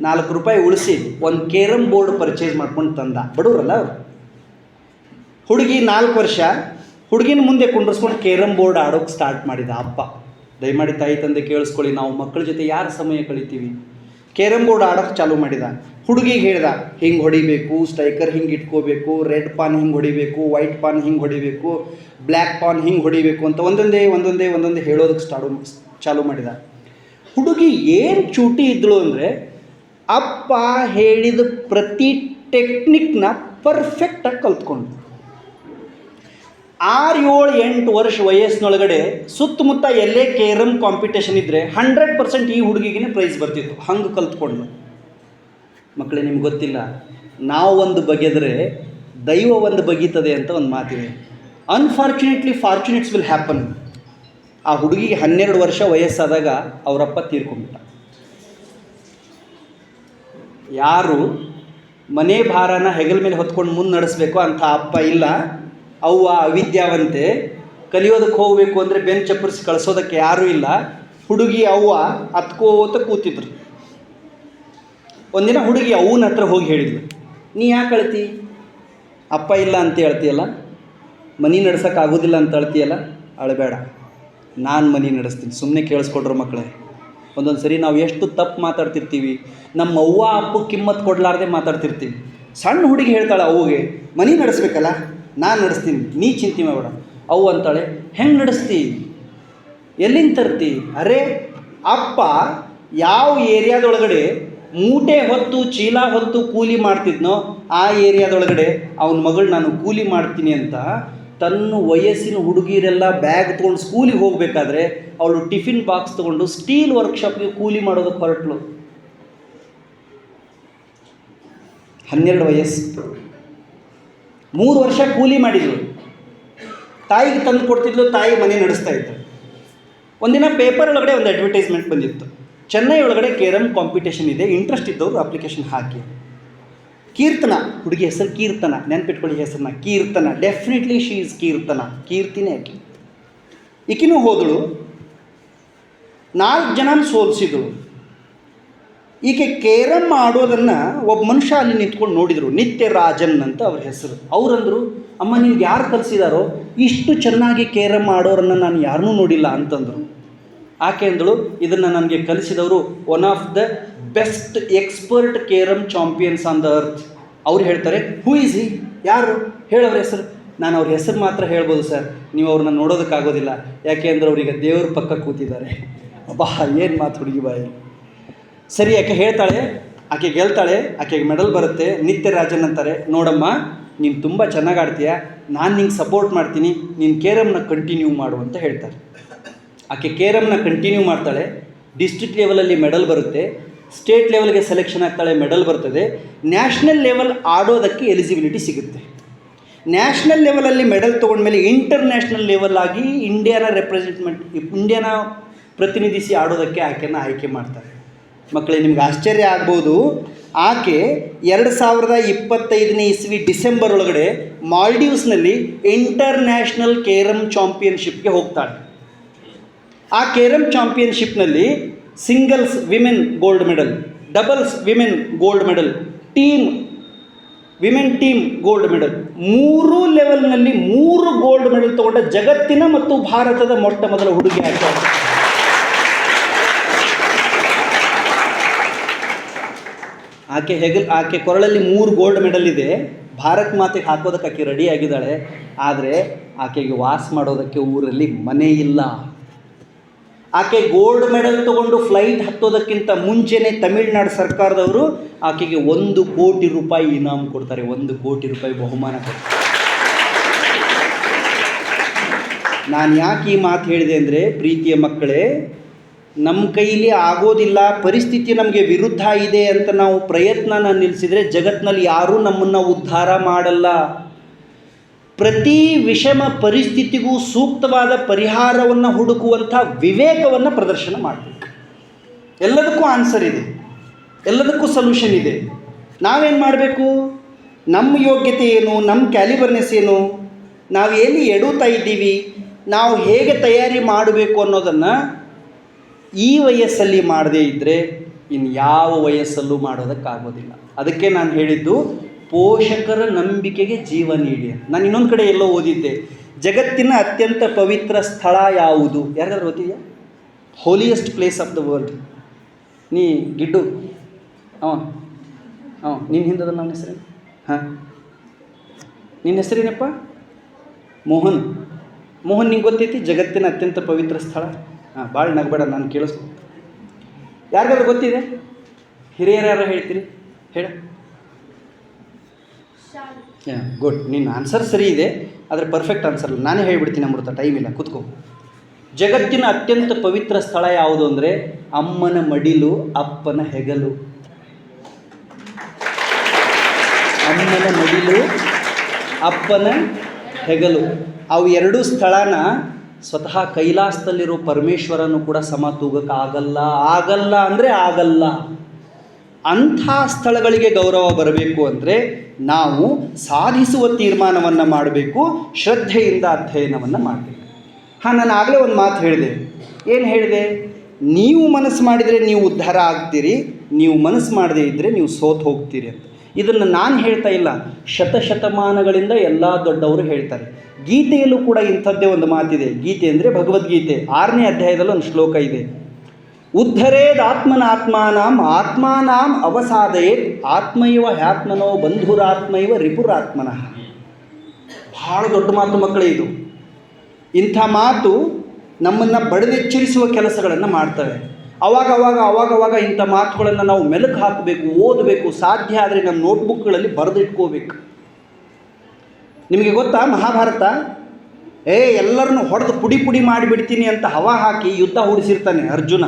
4 ರೂಪಾಯಿ ಉಳಿಸಿ ಒಂದು ಕೇರಮ್ ಬೋರ್ಡ್ ಪರ್ಚೇಸ್ ಮಾಡ್ಕೊಂಡು ತಂದ. ಬಡವರಲ್ಲ ಅವರು. ಹುಡುಗಿ 4 ವರ್ಷ ಹುಡುಗಿನ ಮುಂದೆ ಕುಂಡ್ರಿಸ್ಕೊಂಡು ಕೇರಮ್ ಬೋರ್ಡ್ ಆಡೋಕ್ಕೆ ಸ್ಟಾರ್ಟ್ ಮಾಡಿದ ಅಪ್ಪ. ದಯಮಾಡಿ ತಾಯಿ ತಂದೆ ಕೇಳಿಸ್ಕೊಳ್ಳಿ, ನಾವು ಮಕ್ಕಳ ಜೊತೆ ಯಾರು ಸಮಯ ಕಳಿತೀವಿ? ಕೇರಮ್ ಬೋರ್ಡ್ ಆಡೋಕ್ಕೆ ಚಾಲೂ ಮಾಡಿದ. ಹುಡುಗಿಗೆ ಹೇಳ್ದ, ಹಿಂಗೆ ಹೊಡಿಬೇಕು, ಸ್ಟ್ರೈಕರ್ ಹಿಂಗೆ ಇಟ್ಕೋಬೇಕು, ರೆಡ್ ಪಾನ್ ಹಿಂಗೆ ಹೊಡಿಬೇಕು, ವೈಟ್ ಪಾನ್ ಹಿಂಗೆ ಹೊಡಿಬೇಕು, ಬ್ಲ್ಯಾಕ್ ಪಾನ್ ಹಿಂಗೆ ಹೊಡಿಬೇಕು ಅಂತ ಒಂದೊಂದೇ ಹೇಳೋದಕ್ಕೆ ಚಾಲೂ ಮಾಡಿದ. ಹುಡುಗಿ ಏನು ಚೂಟಿ ಇದ್ದಳು ಅಂದರೆ, ಅಪ್ಪ ಹೇಳಿದ ಪ್ರತಿ ಟೆಕ್ನಿಕ್ನ ಪರ್ಫೆಕ್ಟಾಗಿ ಕಲ್ತ್ಕೊಂಡು 6, 7, 8 ವರ್ಷ ವಯಸ್ಸಿನೊಳಗಡೆ ಸುತ್ತಮುತ್ತ ಎಲ್ಲೇ ಕೇರಮ್ ಕಾಂಪಿಟೇಷನ್ ಇದ್ದರೆ 100% ಈ ಹುಡುಗಿಗೆ ಪ್ರೈಸ್ ಬರ್ತಿತ್ತು. ಹಂಗೆ ಕಲ್ತ್ಕೊಂಡು. ಮಕ್ಕಳೇ, ನಿಮ್ಗೆ ಗೊತ್ತಿಲ್ಲ, ನಾವು ಒಂದು ಬಗೆದರೆ ದೈವ ಒಂದು ಬಗೀತದೆ ಅಂತ ಒಂದು ಮಾತಿದೆ. Unfortunately fortunates will happen. ಆ ಹುಡುಗಿಗೆ 12 ವರ್ಷ ವಯಸ್ಸಾದಾಗ ಅವರಪ್ಪ ತೀರ್ಕೊಂಡ್ಬಿಟ್ಟ. ಯಾರು ಮನೆ ಭಾರನ ಹೆಗಲ ಮೇಲೆ ಹೊತ್ಕೊಂಡು ಮುಂದೆ ನಡೆಸಬೇಕು ಅಂಥ ಅಪ್ಪ ಇಲ್ಲ. ಅವ್ವ ಅವಿದ್ಯಾವಂತೆ, ಕಲಿಯೋದಕ್ಕೆ ಹೋಗಬೇಕು ಅಂದರೆ ಬೆನ್ನು ಚಪ್ಪರಿಸಿ ಕಳಿಸೋದಕ್ಕೆ ಯಾರೂ ಇಲ್ಲ. ಹುಡುಗಿ ಅವ್ವ ಹತ್ಕೋತ ಕೂತಿದ್ರು. ಒಂದಿನ ಹುಡುಗಿ ಅವನ ಹತ್ರ ಹೋಗಿ ಹೇಳಿದ್ಲು, ನೀ ಯಾಕೆ ಅಳ್ತಿ? ಅಪ್ಪ ಇಲ್ಲ ಅಂತ ಹೇಳ್ತೀಯಲ್ಲ, ಮನೆ ನಡ್ಸೋಕ್ಕಾಗೋದಿಲ್ಲ ಅಂತ ಹೇಳ್ತೀಯಲ್ಲ, ಅಳಬೇಡ, ನಾನು ಮನೆ ನಡೆಸ್ತೀನಿ. ಸುಮ್ಮನೆ ಕೇಳಿಸ್ಕೊಡ್ರು ಮಕ್ಕಳೇ. ಒಂದೊಂದು ಸರಿ ನಾವು ಎಷ್ಟು ತಪ್ಪು ಮಾತಾಡ್ತಿರ್ತೀವಿ, ನಮ್ಮ ಅವ್ವ ಅಪ್ಪ ಕಿಮ್ಮತ್ತು ಕೊಡಲಾರ್ದೆ ಮಾತಾಡ್ತಿರ್ತೀವಿ. ಸಣ್ಣ ಹುಡುಗಿ ಹೇಳ್ತಾಳೆ ಅವ್ಗೆ, ಮನೆ ನಡೆಸ್ಬೇಕಲ್ಲ, ನಾನು ನಡೆಸ್ತೀನಿ, ನೀ ಚಿಂತೆ ಮಾಡಬೇಡ. ಅವು ಅಂತಾಳೆ, ಹೆಂಗೆ ನಡೆಸ್ತಿ, ಎಲ್ಲಿಂದ ತರ್ತಿ? ಅರೆ, ಅಪ್ಪ ಯಾವ ಏರಿಯಾದೊಳಗಡೆ ಮೂಟೆ ಹೊತ್ತು ಚೀಲ ಹೊತ್ತು ಕೂಲಿ ಮಾಡ್ತಿದ್ನೋ ಆ ಏರಿಯಾದೊಳಗಡೆ ಅವನ ಮಗಳು ನಾನು ಕೂಲಿ ಮಾಡ್ತೀನಿ ಅಂತ ತನ್ನ ವಯಸ್ಸಿನ ಹುಡುಗಿಯರೆಲ್ಲ ಬ್ಯಾಗ್ ತೊಗೊಂಡು ಸ್ಕೂಲಿಗೆ ಹೋಗಬೇಕಾದ್ರೆ ಅವಳು ಟಿಫಿನ್ ಬಾಕ್ಸ್ ತೊಗೊಂಡು ಸ್ಟೀಲ್ ವರ್ಕ್ಶಾಪ್ಗೆ ಕೂಲಿ ಮಾಡೋದಕ್ಕೆ ಹೊರಟಳು. 12 ವಯಸ್ಸು, 3 ವರ್ಷ ಕೂಲಿ ಮಾಡಿದ್ಳು. ತಾಯಿಗೆ ತಂದು ಕೊಡ್ತಿದ್ಲು, ತಾಯಿ ಮನೆ ನಡೆಸ್ತಾ ಇತ್ತು. ಒಂದಿನ ಪೇಪರ್ ಒಳಗಡೆ ಒಂದು ಅಡ್ವರ್ಟೈಸ್ಮೆಂಟ್ ಬಂದಿತ್ತು, ಚೆನ್ನೈ ಒಳಗಡೆ ಕೇರಮ್ ಕಾಂಪಿಟೇಷನ್ ಇದೆ, ಇಂಟ್ರೆಸ್ಟ್ ಇದ್ದವರು ಅಪ್ಲಿಕೇಶನ್ ಹಾಕಿ. ಕೀರ್ತನ, ಹುಡುಗಿ ಹೆಸರು ಕೀರ್ತನ, ನೆನ್ಪಿಟ್ಕೊಳ್ಳಿ ಹೆಸರನ್ನ, ಕೀರ್ತನ. ಡೆಫಿನೆಟ್ಲಿ ಶಿ ಈಸ್ ಕೀರ್ತನ, ಕೀರ್ತಿನೇ ಆಕೆ. ಈಕಿನೂ ಹೋದಳು, 4 ಜನನ ಸೋಲಿಸಿದಳು. ಈಕೆ ಕೇರಮ್ ಆಡೋದನ್ನು ಒಬ್ಬ ಮನುಷ್ಯ ಅಲ್ಲಿ ನಿಂತ್ಕೊಂಡು ನೋಡಿದರು, ನಿತ್ಯರಾಜನ್ ಅಂತ ಅವ್ರ ಹೆಸರು. ಅವರಂದರು, ಅಮ್ಮ ನಿಮ್ಗೆ ಯಾರು ಕಲಿಸಿದಾರೋ ಇಷ್ಟು ಚೆನ್ನಾಗಿ ಕೇರಮ್ ಆಡೋರನ್ನು ನಾನು ಯಾರನ್ನೂ ನೋಡಿಲ್ಲ ಅಂತಂದರು. ಆಕೆ ಅಂದಳು, ಇದನ್ನು ನನಗೆ ಕಲಿಸಿದವರು one of the best expert carrom champions on the earth. ಅವ್ರು ಹೇಳ್ತಾರೆ, ಹೂ ಈಸ್ ಹಿ, ಯಾರು ಹೇಳೋರ ಹೆಸರು? ನಾನು ಅವ್ರ ಹೆಸರು ಮಾತ್ರ ಹೇಳ್ಬೋದು ಸರ್, ನೀವು ಅವ್ರನ್ನ ನೋಡೋದಕ್ಕಾಗೋದಿಲ್ಲ, ಯಾಕೆ ಅಂದರೆ ಅವ್ರಿಗೆ ದೇವ್ರ ಪಕ್ಕ ಕೂತಿದ್ದಾರೆ. ಅಬ್ಬಾ, ಏನು ಮಾತು ಹುಡುಗಿ ಬಾಯಿ. ಸರಿ, ಆಕೆ ಹೇಳ್ತಾಳೆ, ಆಕೆ ಗೆಲ್ತಾಳೆ, ಆಕೆಗೆ ಮೆಡಲ್ ಬರುತ್ತೆ. ನಿತ್ಯರಾಜನ್ ಅಂತಾರೆ, ನೋಡಮ್ಮ ನೀನು ತುಂಬ ಚೆನ್ನಾಗಿ ಆಡ್ತೀಯ, ನಾನು ನಿಂಗೆ ಸಪೋರ್ಟ್ ಮಾಡ್ತೀನಿ, ನೀನು ಕೇರಮ್ನ ಕಂಟಿನ್ಯೂ ಮಾಡು ಅಂತ ಹೇಳ್ತಾರೆ. ಆಕೆ ಕೇರಮ್ನ ಕಂಟಿನ್ಯೂ ಮಾಡ್ತಾಳೆ. ಡಿಸ್ಟ್ರಿಕ್ಟ್ ಲೆವೆಲಲ್ಲಿ ಮೆಡಲ್ ಬರುತ್ತೆ, ಸ್ಟೇಟ್ ಲೆವೆಲ್ಗೆ ಸೆಲೆಕ್ಷನ್ ಆಗ್ತಾಳೆ, ಮೆಡಲ್ ಬರ್ತದೆ. ನ್ಯಾಷನಲ್ ಲೆವೆಲ್ ಆಡೋದಕ್ಕೆ ಎಲಿಜಿಬಿಲಿಟಿ ಸಿಗುತ್ತೆ. ನ್ಯಾಷನಲ್ ಲೆವೆಲಲ್ಲಿ ಮೆಡಲ್ ತೊಗೊಂಡ್ಮೇಲೆ ಇಂಟರ್ನ್ಯಾಷನಲ್ ಲೆವೆಲ್ ಆಗಿ ಇಂಡಿಯಾನ ಪ್ರತಿನಿಧಿಸಿ ಆಡೋದಕ್ಕೆ ಆಕೆಯನ್ನು ಆಯ್ಕೆ ಮಾಡ್ತಾರೆ. ಮಕ್ಕಳೇ, ನಿಮ್ಗೆ ಆಶ್ಚರ್ಯ ಆಗ್ಬೋದು, ಆಕೆ 2025ನೇ ಇಸ್ವಿ ಡಿಸೆಂಬರ್ ಒಳಗಡೆ ಮಾಲ್ಡೀವ್ಸ್ನಲ್ಲಿ ಇಂಟರ್ನ್ಯಾಷನಲ್ ಕೇರಮ್ ಚಾಂಪಿಯನ್ಶಿಪ್ಗೆ ಹೋಗ್ತಾಳೆ. ಆ ಕೇರಮ್ ಚಾಂಪಿಯನ್ಶಿಪ್ನಲ್ಲಿ singles women gold medal, doubles women gold medal, women team gold medal, 3 ಲೆವೆಲ್ನಲ್ಲಿ 3 gold medal ತಗೊಂಡ ಜಗತ್ತಿನ ಮತ್ತು ಭಾರತದ ಮೊಟ್ಟ ಮೊದಲ ಹುಡುಗಿ ಆಗ್ತಾಳೆ. ಆಕೆ ಕೊರಳಲ್ಲಿ 3 ಗೋಲ್ಡ್ ಮೆಡಲ್ ಇದೆ. ಭಾರತ್ ಮಾತೆಗೆ ಹಾಕೋದಕ್ಕೆ ಆಕೆ ರೆಡಿ ಆಗಿದ್ದಾಳೆ. ಆದರೆ ಆಕೆಗೆ ವಾಸ ಮಾಡೋದಕ್ಕೆ ಊರಲ್ಲಿ ಮನೆ ಇಲ್ಲ. ಆಕೆ ಗೋಲ್ಡ್ ಮೆಡಲ್ ತೊಗೊಂಡು ಫ್ಲೈಟ್ ಹತ್ತೋದಕ್ಕಿಂತ ಮುಂಚೆನೇ ತಮಿಳ್ನಾಡು ಸರ್ಕಾರದವರು ಆಕೆಗೆ 1 ಕೋಟಿ ರೂಪಾಯಿ ಇನಾಮ್ ಕೊಡ್ತಾರೆ, 1 ಕೋಟಿ ರೂಪಾಯಿ ಬಹುಮಾನ ಕೊಡ್ತಾರೆ. ನಾನು ಯಾಕೆ ಈ ಮಾತು ಹೇಳಿದೆ ಅಂದರೆ, ಪ್ರೀತಿಯ ಮಕ್ಕಳೇ, ನಮ್ಮ ಕೈಲಿ ಆಗೋದಿಲ್ಲ, ಪರಿಸ್ಥಿತಿ ನಮಗೆ ವಿರುದ್ಧ ಇದೆ ಅಂತ ನಾವು ಪ್ರಯತ್ನನ ನಿಲ್ಲಿಸಿದರೆ ಜಗತ್ತಿನಲ್ಲಿ ಯಾರೂ ನಮ್ಮನ್ನು ಉದ್ಧಾರ ಮಾಡಲ್ಲ. ಪ್ರತಿ ವಿಷಮ ಪರಿಸ್ಥಿತಿಗೂ ಸೂಕ್ತವಾದ ಪರಿಹಾರವನ್ನು ಹುಡುಕುವಂಥ ವಿವೇಕವನ್ನು ಪ್ರದರ್ಶನ ಮಾಡಬೇಕು. ಎಲ್ಲದಕ್ಕೂ ಆನ್ಸರ್ ಇದೆ, ಎಲ್ಲದಕ್ಕೂ ಸೊಲ್ಯೂಷನ್ ಇದೆ. ನಾವೇನು ಮಾಡಬೇಕು? ನಮ್ಮ ಯೋಗ್ಯತೆ ಏನು, ನಮ್ಮ ಕ್ಯಾಲಿಬರ್ನೆಸ್ ಏನು, ನಾವು ಎಲ್ಲಿ ಎಡುತ್ತಾ ಇದ್ದೀವಿ, ನಾವು ಹೇಗೆ ತಯಾರಿ ಮಾಡಬೇಕು ಅನ್ನೋದನ್ನು ಈ ವಯಸ್ಸಲ್ಲಿ ಮಾಡದೇ ಇದ್ದರೆ ಇನ್ನು ಯಾವ ವಯಸ್ಸಲ್ಲೂ ಮಾಡೋದಕ್ಕಾಗೋದಿಲ್ಲ. ಅದಕ್ಕೆ ನಾನು ಹೇಳಿದ್ದು, ಪೋಷಕರ ನಂಬಿಕೆಗೆ ಜೀವ ನೀಡಿ. ನಾನು ಇನ್ನೊಂದು ಕಡೆ ಎಲ್ಲೋ ಓದಿದ್ದೆ, ಜಗತ್ತಿನ ಅತ್ಯಂತ ಪವಿತ್ರ ಸ್ಥಳ ಯಾವುದು? ಯಾರಿಗಾದ್ರೂ ಓದಿದೆಯಾ? Holiest place of the world. ನೀ ಗಿಡ್ಡು ನಿನ್ನ ಹಿಂದದ ನನ್ನ ಹೆಸರೇನು? ಹಾಂ, ನಿನ್ನ ಹೆಸರೇನಪ್ಪ? ಮೋಹನ್. ನಿಂಗೆ ಗೊತ್ತೈತಿ ಜಗತ್ತಿನ ಅತ್ಯಂತ ಪವಿತ್ರ ಸ್ಥಳ? ಹಾಂ, ಭಾಳ ನಗಬೇಡ, ನಾನು ಕೇಳಿಸ್ಕೊ. ಯಾರಿಗಾದ್ರೂ ಗೊತ್ತಿದೆ? ಹಿರಿಯರು ಯಾರು ಹೇಳ್ತೀರಿ? ಹೇಳ. ಗುಡ್, ನಿನ್ನ ಆನ್ಸರ್ ಸರಿ ಇದೆ, ಆದರೆ ಪರ್ಫೆಕ್ಟ್ ಆನ್ಸರ್ ಇಲ್ಲ. ನಾನೇ ಹೇಳ್ಬಿಡ್ತೀನಿ ಅಮೃತ, ಟೈಮ್ ಇಲ್ಲ, ಕೂತ್ಕೋ. ಜಗತ್ತಿನ ಅತ್ಯಂತ ಪವಿತ್ರ ಸ್ಥಳ ಯಾವುದು ಅಂದರೆ ಅಮ್ಮನ ಮಡಿಲು, ಅಪ್ಪನ ಹೆಗಲು. ಅಮ್ಮನ ಮಡಿಲು, ಅಪ್ಪನ ಹೆಗಲು. ಅವು ಎರಡೂ ಸ್ಥಳನ ಸ್ವತಃ ಕೈಲಾಸದಲ್ಲಿರೋ ಪರಮೇಶ್ವರನು ಕೂಡ ಸಮ ತೂಗಕ್ಕಾಗಲ್ಲ. ಆಗಲ್ಲ ಅಂದರೆ ಆಗಲ್ಲ. ಅಂಥ ಸ್ಥಳಗಳಿಗೆ ಗೌರವ ಬರಬೇಕು ಅಂದರೆ ನಾವು ಸಾಧಿಸುವ ತೀರ್ಮಾನವನ್ನು ಮಾಡಬೇಕು, ಶ್ರದ್ಧೆಯಿಂದ ಅಧ್ಯಯನವನ್ನು ಮಾಡಬೇಕು. ನಾನು ಆಗಲೇ ಒಂದು ಮಾತು ಹೇಳಿದೆ. ಏನು ಹೇಳಿದೆ? ನೀವು ಮನಸ್ಸು ಮಾಡಿದರೆ ನೀವು ಉದ್ಧಾರ ಆಗ್ತೀರಿ, ನೀವು ಮನಸ್ಸು ಮಾಡದೇ ಇದ್ದರೆ ನೀವು ಸೋತು ಹೋಗ್ತೀರಿ ಅಂತ. ಇದನ್ನು ನಾನು ಹೇಳ್ತಾ ಇಲ್ಲ, ಶತಶತಮಾನಗಳಿಂದ ಎಲ್ಲ ದೊಡ್ಡವರು ಹೇಳ್ತಾರೆ. ಗೀತೆಯಲ್ಲೂ ಕೂಡ ಇಂಥದ್ದೇ ಒಂದು ಮಾತಿದೆ. ಗೀತೆ ಅಂದರೆ ಭಗವದ್ಗೀತೆ 6ನೇ ಅಧ್ಯಾಯದಲ್ಲಿ ಒಂದು ಶ್ಲೋಕ ಇದೆ. ಉದ್ಧರೇದಾತ್ಮನಾತ್ಮಾನಾಂ ಆತ್ಮಾನಾಂ ಅವಸಾದಯೇತ್ ಆತ್ಮೈವ ಹ್ಯಾತ್ಮನೋ ಬಂಧುರಾತ್ಮೈವ ರಿಪುರಾತ್ಮನಃ. ಭಾಳ ದೊಡ್ಡ ಮಾತು ಮಕ್ಕಳೇ ಇದು. ಇಂಥ ಮಾತು ನಮ್ಮನ್ನು ಬಡಿದೆಚ್ಚರಿಸುವ ಕೆಲಸಗಳನ್ನು ಮಾಡ್ತವೆ. ಅವಾಗ ಇಂಥ ಮಾತುಗಳನ್ನು ನಾವು ಮೆಲುಕು ಹಾಕಬೇಕು, ಓದಬೇಕು, ಸಾಧ್ಯ ಆದರೆ ನಮ್ಮ ನೋಟ್ಬುಕ್ಗಳಲ್ಲಿ ಬರೆದಿಟ್ಕೋಬೇಕು. ನಿಮಗೆ ಗೊತ್ತಾ ಮಹಾಭಾರತ? ಎಲ್ಲರನ್ನು ಹೊಡೆದು ಪುಡಿ ಮಾಡಿಬಿಡ್ತೀನಿ ಅಂತ ಹವಾ ಹಾಕಿ ಯುದ್ಧ ಹೂಡಿಸಿರ್ತಾನೆ ಅರ್ಜುನ.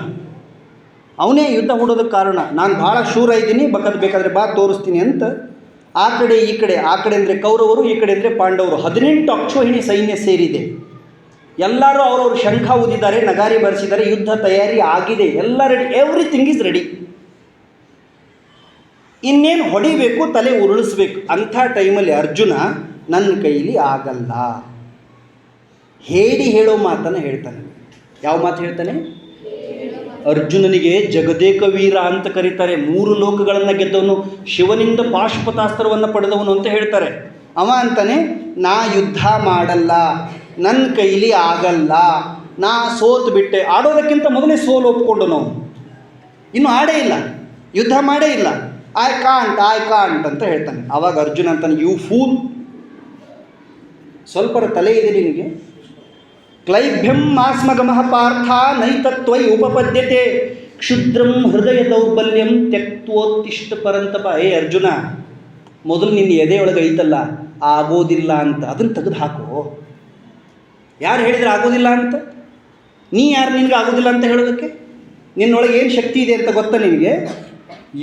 ಅವನೇ ಯುದ್ಧ ಹೂಡೋದಕ್ಕೆ ಕಾರಣ. ನಾನು ಭಾಳ ಶೂರ ಇದ್ದೀನಿ, ಬೇಕಾದರೆ ಬಾ ತೋರಿಸ್ತೀನಿ ಅಂತ. ಆ ಕಡೆ ಈ ಕಡೆ, ಆ ಕಡೆ ಅಂದರೆ ಕೌರವರು, ಈ ಕಡೆ ಅಂದರೆ ಪಾಂಡವರು, 18 ಅಕ್ಷೋಹಿಣಿ ಸೈನ್ಯ ಸೇರಿದೆ. ಎಲ್ಲರೂ ಅವರವರು ಶಂಖ ಊದಿದ್ದಾರೆ, ನಗಾರಿ ಬರೆಸಿದ್ದಾರೆ, ಯುದ್ಧ ತಯಾರಿ ಆಗಿದೆ, ಎಲ್ಲ ರೆಡಿ, ಎವ್ರಿಥಿಂಗ್ ಈಸ್ ರೆಡಿ. ಇನ್ನೇನು ಹೊಡಿಬೇಕು, ತಲೆ ಉರುಳಿಸ್ಬೇಕು. ಅಂಥ ಟೈಮಲ್ಲಿ ಅರ್ಜುನ ನನ್ನ ಕೈಲಿ ಆಗಲ್ಲ ಹೇಳೋ ಮಾತನ್ನು ಹೇಳ್ತಾನೆ. ಯಾವ ಮಾತು ಹೇಳ್ತಾನೆ? ಅರ್ಜುನನಿಗೆ ಜಗದೇಕ ವೀರ ಅಂತ ಕರೀತಾರೆ. 3 ಲೋಕಗಳನ್ನು ಗೆದ್ದವನು, ಶಿವನಿಂದ ಪಾಶುಪತಾಸ್ತ್ರವನ್ನು ಪಡೆದವನು ಅಂತ ಹೇಳ್ತಾರೆ. ಅವ ಅಂತಾನೆ, ನಾ ಯುದ್ಧ ಮಾಡಲ್ಲ, ನನ್ನ ಕೈಲಿ ಆಗಲ್ಲ, ನಾ ಸೋತು ಬಿಟ್ಟೆ. ಆಡೋದಕ್ಕಿಂತ ಮೊದಲೇ ಸೋಲು ಒಪ್ಕೊಂಡು ನಾವು ಇನ್ನೂ ಆಡೇ ಇಲ್ಲ, ಯುದ್ಧ ಮಾಡೇ ಇಲ್ಲ. ಐ ಕಾಂಟ್ ಅಂತ ಹೇಳ್ತಾನೆ. ಆವಾಗ ಅರ್ಜುನ ಅಂತಾನೆ, ಯು ಫೂಲ್, ಸ್ವಲ್ಪ ತಲೆ ಇದೆ ನಿನಗೆ? ಕ್ಲೈಭ್ಯಂ ಮಾಸ್ಮಗಮಃ ಪಾರ್ಥ ನೈತತ್ವೈ ಉಪಪದ್ಯತೆ ಕ್ಷುದ್ರಂ ಹೃದಯ ದೌರ್ಬಲ್ಯಂ ತ್ಯಕ್ತೋತ್ತಿಷ್ಟ ಪರಂತಪ. ಅರ್ಜುನ, ಮೊದಲು ನಿನ್ನ ಎದೆಯೊಳಗೆ ಐತಲ್ಲ ಆಗೋದಿಲ್ಲ ಅಂತ, ಅದನ್ನು ತೆಗೆದು ಹಾಕು. ಯಾರು ಹೇಳಿದ್ರೆ ಆಗೋದಿಲ್ಲ ಅಂತ? ನೀ ಯಾರು ನಿನಗೆ ಆಗೋದಿಲ್ಲ ಅಂತ ಹೇಳೋದಕ್ಕೆ? ನಿನ್ನೊಳಗೆ ಏನು ಶಕ್ತಿ ಇದೆ ಅಂತ ಗೊತ್ತಾ ನಿನಗೆ?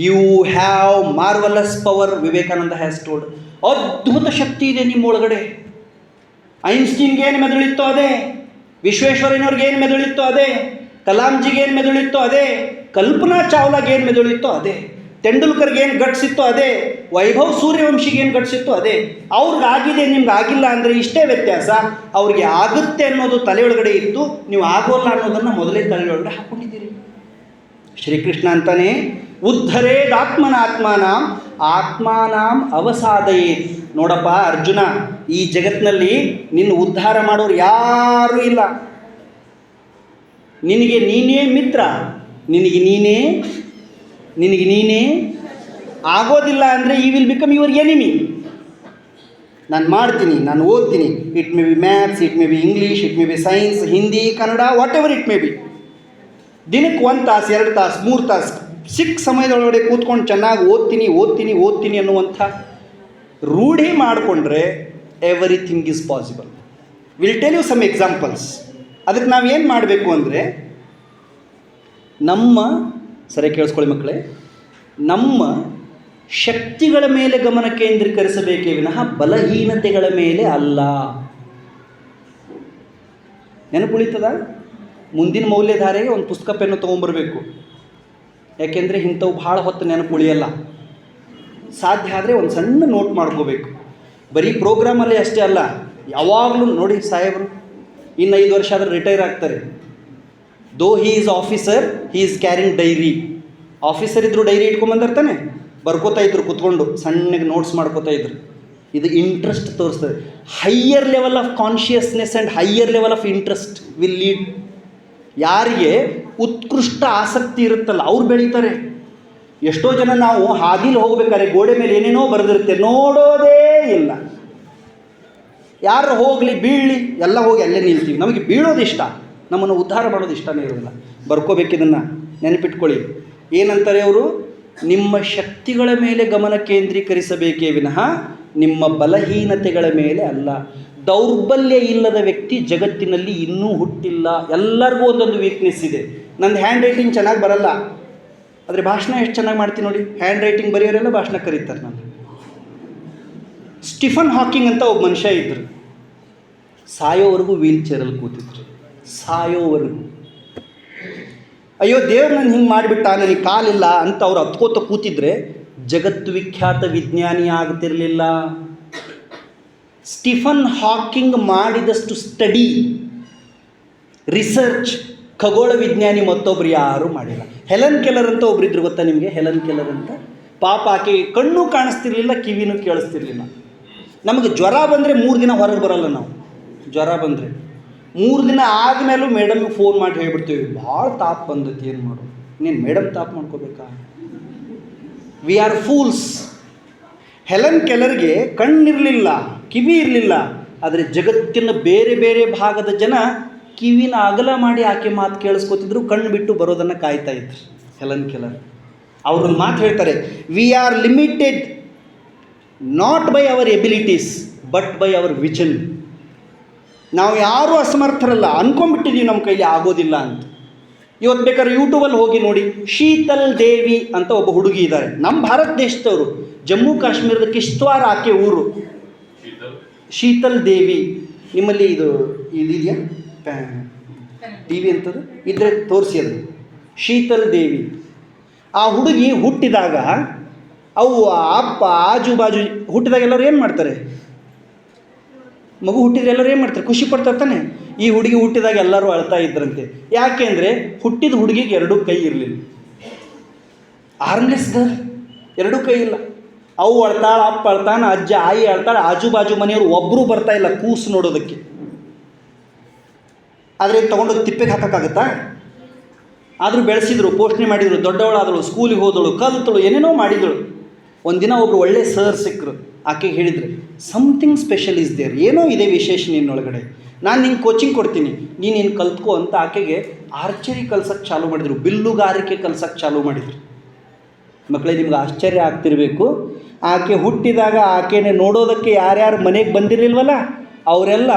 You have marvellous power. Vivekananda has told. ಅದ್ಭುತ ಶಕ್ತಿ ಇದೆ ನಿಮ್ಮೊಳಗಡೆ. ಐನ್ಸ್ಟೀನ್ಗೆ ಏನು ಮೆದುಳಿತ್ತೋ ಅದೇ, ವಿಶ್ವೇಶ್ವರಯ್ಯನವ್ರಿಗೆ ಏನು ಮೆದುಳಿತ್ತೋ ಅದೇ, ಕಲಾಂಜಿಗೆ ಏನು ಮೆದುಳಿತ್ತೋ ಅದೇ, ಕಲ್ಪನಾ ಚಾವ್ಲಾಗೆ ಏನು ಮೆದುಳಿತ್ತೋ ಅದೇ, ತೆಂಡೂಲ್ಕರ್ಗೆ ಏನು ಗಟ್ಸಿತ್ತೋ ಅದೇ, ವೈಭವ್ ಸೂರ್ಯವಂಶಿಗೆ ಏನು ಗಟ್ಸಿತ್ತೋ ಅದೇ. ಅವ್ರಿಗಾಗಿದೆ, ನಿಮ್ಗೆ ಆಗಿಲ್ಲ ಅಂದರೆ ಇಷ್ಟೇ ವ್ಯತ್ಯಾಸ. ಅವ್ರಿಗೆ ಆಗುತ್ತೆ ಅನ್ನೋದು ತಲೆಯೊಳಗಡೆ ಇತ್ತು, ನೀವು ಆಗೋಲ್ಲ ಅನ್ನೋದನ್ನು ಮೊದಲೇ ತಲೆಯೊಳಗಡೆ ಹಾಕ್ಕೊಂಡಿದ್ದೀರಿ. ಶ್ರೀಕೃಷ್ಣ ಅಂತಾನೆ, ಉದ್ಧರೇದಾತ್ಮನಾತ್ಮಾನಾಂ ಆತ್ಮಾನಾಂ ಅವಸಾದಯೇ. ನೋಡಪ್ಪ ಅರ್ಜುನ, ಈ ಜಗತ್ತಿನಲ್ಲಿ ನಿನ್ನ ಉದ್ಧಾರ ಮಾಡೋರು ಯಾರೂ ಇಲ್ಲ. ನಿನಗೆ ನೀನೇ ಮಿತ್ರ, ನಿನಗೆ ನೀನೇ ಆಗೋದಿಲ್ಲ ಅಂದರೆ ಈ ವಿಲ್ ಬಿಕಮ್ ಯುವರ್ ಎನಿಮಿ. ನಾನು ಮಾಡ್ತೀನಿ, ನಾನು ಓದ್ತೀನಿ. It may be maths, it may be English, it may be science, Hindi, Kannada, what ever it may be. ದಿನಕ್ಕೆ 1 ತಾಸು, 2 ತಾಸು, 3 ತಾಸು ಸಿಕ್ಕ ಸಮಯದೊಳಗಡೆ ಕೂತ್ಕೊಂಡು ಚೆನ್ನಾಗಿ ಓದ್ತೀನಿ ಅನ್ನುವಂಥ ರೂಢಿ ಮಾಡಿಕೊಂಡ್ರೆ everything is possible. Will tell you some examples. ಅದಕ್ಕೆ ನಾವೇನು ಮಾಡಬೇಕು ಅಂದರೆ, ಸರಿ ಕೇಳಿಸ್ಕೊಳ್ಳಿ ಮಕ್ಕಳೇ, ನಮ್ಮ ಶಕ್ತಿಗಳ ಮೇಲೆ ಗಮನ ಕೇಂದ್ರೀಕರಿಸಬೇಕೇ ವಿನಃ ಬಲಹೀನತೆಗಳ ಮೇಲೆ ಅಲ್ಲ. ನೆನಪುಳಿತದ? ಮುಂದಿನ ಮೌಲ್ಯಧಾರೆಗೆ ಒಂದು ಪುಸ್ತಕ ಪೆನ್ನು ತೊಗೊಂಬರ್ಬೇಕು. ಯಾಕೆಂದರೆ ಇಂಥವು ಭಾಳ ಹೊತ್ತು ನೆನಪುಳಿಯಲ್ಲ. ಸಾಧ್ಯ ಆದರೆ ಒಂದು ಸಣ್ಣ ನೋಟ್ ಮಾಡ್ಕೋಬೇಕು. ಬರೀ ಪ್ರೋಗ್ರಾಮಲ್ಲೇ ಅಷ್ಟೇ ಅಲ್ಲ, ಯಾವಾಗಲೂ ನೋಡಿ ಸಾಹೇಬರು ಇನ್ನು 5 ವರ್ಷ ಆದರೆ ರಿಟೈರ್ ಆಗ್ತಾರೆ. Though he is officer, he is carrying diary. Officer ಇದ್ದರು ಡೈರಿ ಇಟ್ಕೊಂಬಂದಿರ್ತಾನೆ, ಬರ್ಕೋತಾ ಇದ್ರು ಕುತ್ಕೊಂಡು, ಸಣ್ಣಗೆ ನೋಟ್ಸ್ ಮಾಡ್ಕೋತಾ ಇದ್ರು. ಇದು ಇಂಟ್ರೆಸ್ಟ್ ತೋರಿಸ್ತದೆ. Higher level of consciousness and higher level of interest will lead. ಯಾರಿಗೆ ಉತ್ಕೃಷ್ಟ ಆಸಕ್ತಿ ಇರುತ್ತಲ್ಲ ಅವ್ರು ಬೆಳೀತಾರೆ. ಎಷ್ಟೋ ಜನ ನಾವು ಹಾದಿಲಿ ಹೋಗ್ಬೇಕಾದ್ರೆ ಗೋಡೆ ಮೇಲೆ ಏನೇನೋ ಬರೆದಿರುತ್ತೆ, ನೋಡೋದೇ ಇಲ್ಲ. ಯಾರು ಹೋಗಲಿ ಬೀಳಲಿ ಎಲ್ಲ ಹೋಗಿ ಅಲ್ಲೇ ನಿಲ್ತೀವಿ. ನಮಗೆ ಬೀಳೋದು ಇಷ್ಟ, ನಮ್ಮನ್ನು ಉದ್ಧಾರ ಮಾಡೋದು ಇಷ್ಟನೇ ಇರೋದಿಲ್ಲ. ಬರ್ಕೋಬೇಕಿದನ್ನು ನೆನಪಿಟ್ಕೊಳ್ಳಿ. ಏನಂತಾರೆ ಅವರು? ನಿಮ್ಮ ಶಕ್ತಿಗಳ ಮೇಲೆ ಗಮನ ಕೇಂದ್ರೀಕರಿಸಬೇಕೇ ವಿನಃ ನಿಮ್ಮ ಬಲಹೀನತೆಗಳ ಮೇಲೆ ಅಲ್ಲ. ದೌರ್ಬಲ್ಯ ಇಲ್ಲದ ವ್ಯಕ್ತಿ ಜಗತ್ತಿನಲ್ಲಿ ಇನ್ನೂ ಹುಟ್ಟಿಲ್ಲ. ಎಲ್ಲರಿಗೂ ಒಂದೊಂದು ವೀಕ್ನೆಸ್ ಇದೆ. ನಂದು ಹ್ಯಾಂಡ್ ರೈಟಿಂಗ್ ಚೆನ್ನಾಗಿ ಬರಲ್ಲ, ಆದರೆ ಭಾಷಣ ಎಷ್ಟು ಚೆನ್ನಾಗಿ ಮಾಡ್ತೀನಿ ನೋಡಿ. ಹ್ಯಾಂಡ್ ರೈಟಿಂಗ್ ಬರೆಯೋರೆಲ್ಲ ಭಾಷಣ ಕರೀತಾರೆ. ನಾನು ಸ್ಟಿಫನ್ ಹಾಕಿಂಗ್ ಅಂತ ಒಬ್ಬ ಮನುಷ್ಯ ಇದ್ದರು. ಸಾಯೋವರೆಗೂ ವೀಲ್ ಚೇರಲ್ಲಿ ಕೂತಿದ್ರು, ಸಾಯೋವರೆಗೂ. ಅಯ್ಯೋ ದೇವ್ರು ನಾನು ಹಿಂಗೆ ಮಾಡಿಬಿಟ್ಟ, ನನಗೆ ಕಾಲಿಲ್ಲ ಅಂತ ಅವ್ರು ಹತ್ಕೋತ ಕೂತಿದ್ರೆ ಜಗತ್ತು ವಿಖ್ಯಾತ ವಿಜ್ಞಾನಿ ಆಗ್ತಿರಲಿಲ್ಲ. ಸ್ಟಿಫನ್ ಹಾಕಿಂಗ್ ಮಾಡಿದಷ್ಟು ಸ್ಟಡಿ, ರಿಸರ್ಚ್ ಖಗೋಳ ವಿಜ್ಞಾನಿ ಮತ್ತೊಬ್ರು ಯಾರೂ ಮಾಡಿಲ್ಲ. ಹೆಲನ್ ಕೆಲ್ಲರ್ ಅಂತ ಒಬ್ರಿದ್ರು, ಗೊತ್ತಾ ನಿಮಗೆ? ಹೆಲನ್ ಕೆಲ್ಲರ್ ಅಂತ. ಪಾಪ ಆಕೆ ಕಣ್ಣು ಕಾಣಿಸ್ತಿರ್ಲಿಲ್ಲ, ಕಿವಿನೂ ಕೇಳಿಸ್ತಿರ್ಲಿಲ್ಲ. ನಮಗೆ ಜ್ವರ ಬಂದರೆ 3 ದಿನ ಹೊರಗೆ ಬರಲ್ಲ. ನಾವು ಜ್ವರ ಬಂದರೆ 3 ದಿನ ಆದಮೇಲೂ ಮೇಡಮ್ಗೆ ಫೋನ್ ಮಾಡಿ ಹೇಳ್ಬಿಡ್ತೀವಿ, ಭಾಳ ತಾಪ್ ಬಂದೈತಿ, ಏನು ಮಾಡು, ನೀನು ಮೇಡಮ್ ತಾಪ್ ಮಾಡ್ಕೋಬೇಕಾ? We are fools. ಹೆಲನ್ ಕೆಲ್ಲರ್ಗೆ ಕಣ್ಣಿರಲಿಲ್ಲ, ಕಿವಿ ಇರಲಿಲ್ಲ, ಆದರೆ ಜಗತ್ತಿನ ಬೇರೆ ಬೇರೆ ಭಾಗದ ಜನ ಕಿವಿನ ಅಗಲ ಮಾಡಿ ಆಕೆ ಮಾತು ಕೇಳಿಸ್ಕೊತಿದ್ರು, ಕಣ್ಣು ಬಿಟ್ಟು ಬರೋದನ್ನು ಕಾಯ್ತಾ ಇದ್ರು. ಹೆಲನ್ ಕೆಲ್ಲರ್ ಅವ್ರೊಂದು ಮಾತು ಹೇಳ್ತಾರೆ, we are limited not by our abilities but by our vision. ನಾವು ಯಾರೂ ಅಸಮರ್ಥರಲ್ಲ, ಅಂದ್ಕೊಂಡ್ಬಿಟ್ಟಿದ್ದೀವಿ ನಮ್ಮ ಕೈಲಿ ಆಗೋದಿಲ್ಲ ಅಂತ. ಇವತ್ತು ಬೇಕಾದ್ರೆ ಯೂಟ್ಯೂಬಲ್ಲಿ ಹೋಗಿ ನೋಡಿ, ಶೀತಲ್ ದೇವಿ ಅಂತ ಒಬ್ಬ ಹುಡುಗಿ ಇದ್ದಾರೆ, ನಮ್ಮ ಭಾರತ ದೇಶದವರು, ಜಮ್ಮು ಕಾಶ್ಮೀರದ ಕಿಶ್ತ್ವಾರ್ ಆಕೆ ಊರು. ಶೀತಲ್ ದೇವಿ, ನಿಮ್ಮಲ್ಲಿ ಇದೆಯಾ ಟಿ ವಿ ಅಂತದ್ದು ಇದ್ರೆ ತೋರಿಸಿ ಅದು. ಶೀತಲ್ ದೇವಿ ಆ ಹುಡುಗಿ ಹುಟ್ಟಿದಾಗ ಅವು ಅಪ್ಪ ಆಜು ಬಾಜು ಹುಟ್ಟಿದಾಗ ಎಲ್ಲರೂ ಏನು ಮಾಡ್ತಾರೆ? ಮಗು ಹುಟ್ಟಿದ್ರೆ ಎಲ್ಲರೂ ಏನು ಮಾಡ್ತಾರೆ? ಖುಷಿ ಪಡ್ತಾರೆ ತಾನೆ. ಈ ಹುಡುಗಿ ಹುಟ್ಟಿದಾಗ ಎಲ್ಲರೂ ಅಳ್ತಾ ಇದ್ರಂತೆ. ಯಾಕೆ ಅಂದರೆ ಹುಟ್ಟಿದ ಹುಡುಗಿಗೆ 2 ಕೈ ಇರಲಿಲ್ಲ. ಆರ್ಮ್ಲೆಸ್ ಗರ್ಲ್, 2 ಕೈ ಇಲ್ಲ. ಅವು ಅಳ್ತಾಳೆ, ಅಪ್ಪ ಅಳ್ತಾನೆ, ಅಜ್ಜ ಆಯಿ ಅಳ್ತಾಳೆ, ಆಜು ಬಾಜು ಮನೆಯವರು ಒಬ್ಬರೂ ಬರ್ತಾ ಇಲ್ಲ ಕೂಸು ನೋಡೋದಕ್ಕೆ. ಆದರೆ ತೊಗೊಂಡೋಗಿ ತಿಪ್ಪೆಗೆ ಹಾಕೋಕ್ಕಾಗತ್ತಾ? ಆದರೂ ಬೆಳೆಸಿದ್ರು, ಪೋಷಣೆ ಮಾಡಿದರು, ದೊಡ್ಡವಳಾದಳು, ಸ್ಕೂಲಿಗೆ ಹೋದಳು, ಕಲ್ತಳು, ಏನೇನೋ ಮಾಡಿದಳು. ಒಂದಿನ ಒಬ್ಬರು ಒಳ್ಳೆ ಸರ್ ಸಿಕ್ಕರು. ಆಕೆಗೆ ಹೇಳಿದರೆ, ಸಮಥಿಂಗ್ ಸ್ಪೆಷಲ್ ಇಸ್ ದೇರ್, ಏನೋ ಇದೆ ವಿಶೇಷ ನಿನ್ನೊಳಗಡೆ, ನಾನು ನಿಂಗೆ ಕೋಚಿಂಗ್ ಕೊಡ್ತೀನಿ, ನೀನು ಕಲ್ತ್ಕೋ ಅಂತ ಆಕೆಗೆ ಆರ್ಚರಿ ಕಲ್ಸೋಕ್ಕೆ ಚಾಲೂ ಮಾಡಿದರು, ಬಿಲ್ಲುಗಾರಿಕೆ ಕಲ್ಸೋಕ್ಕೆ ಚಾಲೂ ಮಾಡಿದರು. ಮಕ್ಕಳೇ, ನಿಮ್ಗೆ ಆಶ್ಚರ್ಯ ಆಗ್ತಿರಬೇಕು, ಆಕೆ ಹುಟ್ಟಿದಾಗ ಆಕೆನೇ ನೋಡೋದಕ್ಕೆ ಯಾರ್ಯಾರು ಮನೆಗೆ ಬಂದಿರಲಿಲ್ವಲ್ಲ ಅವರೆಲ್ಲ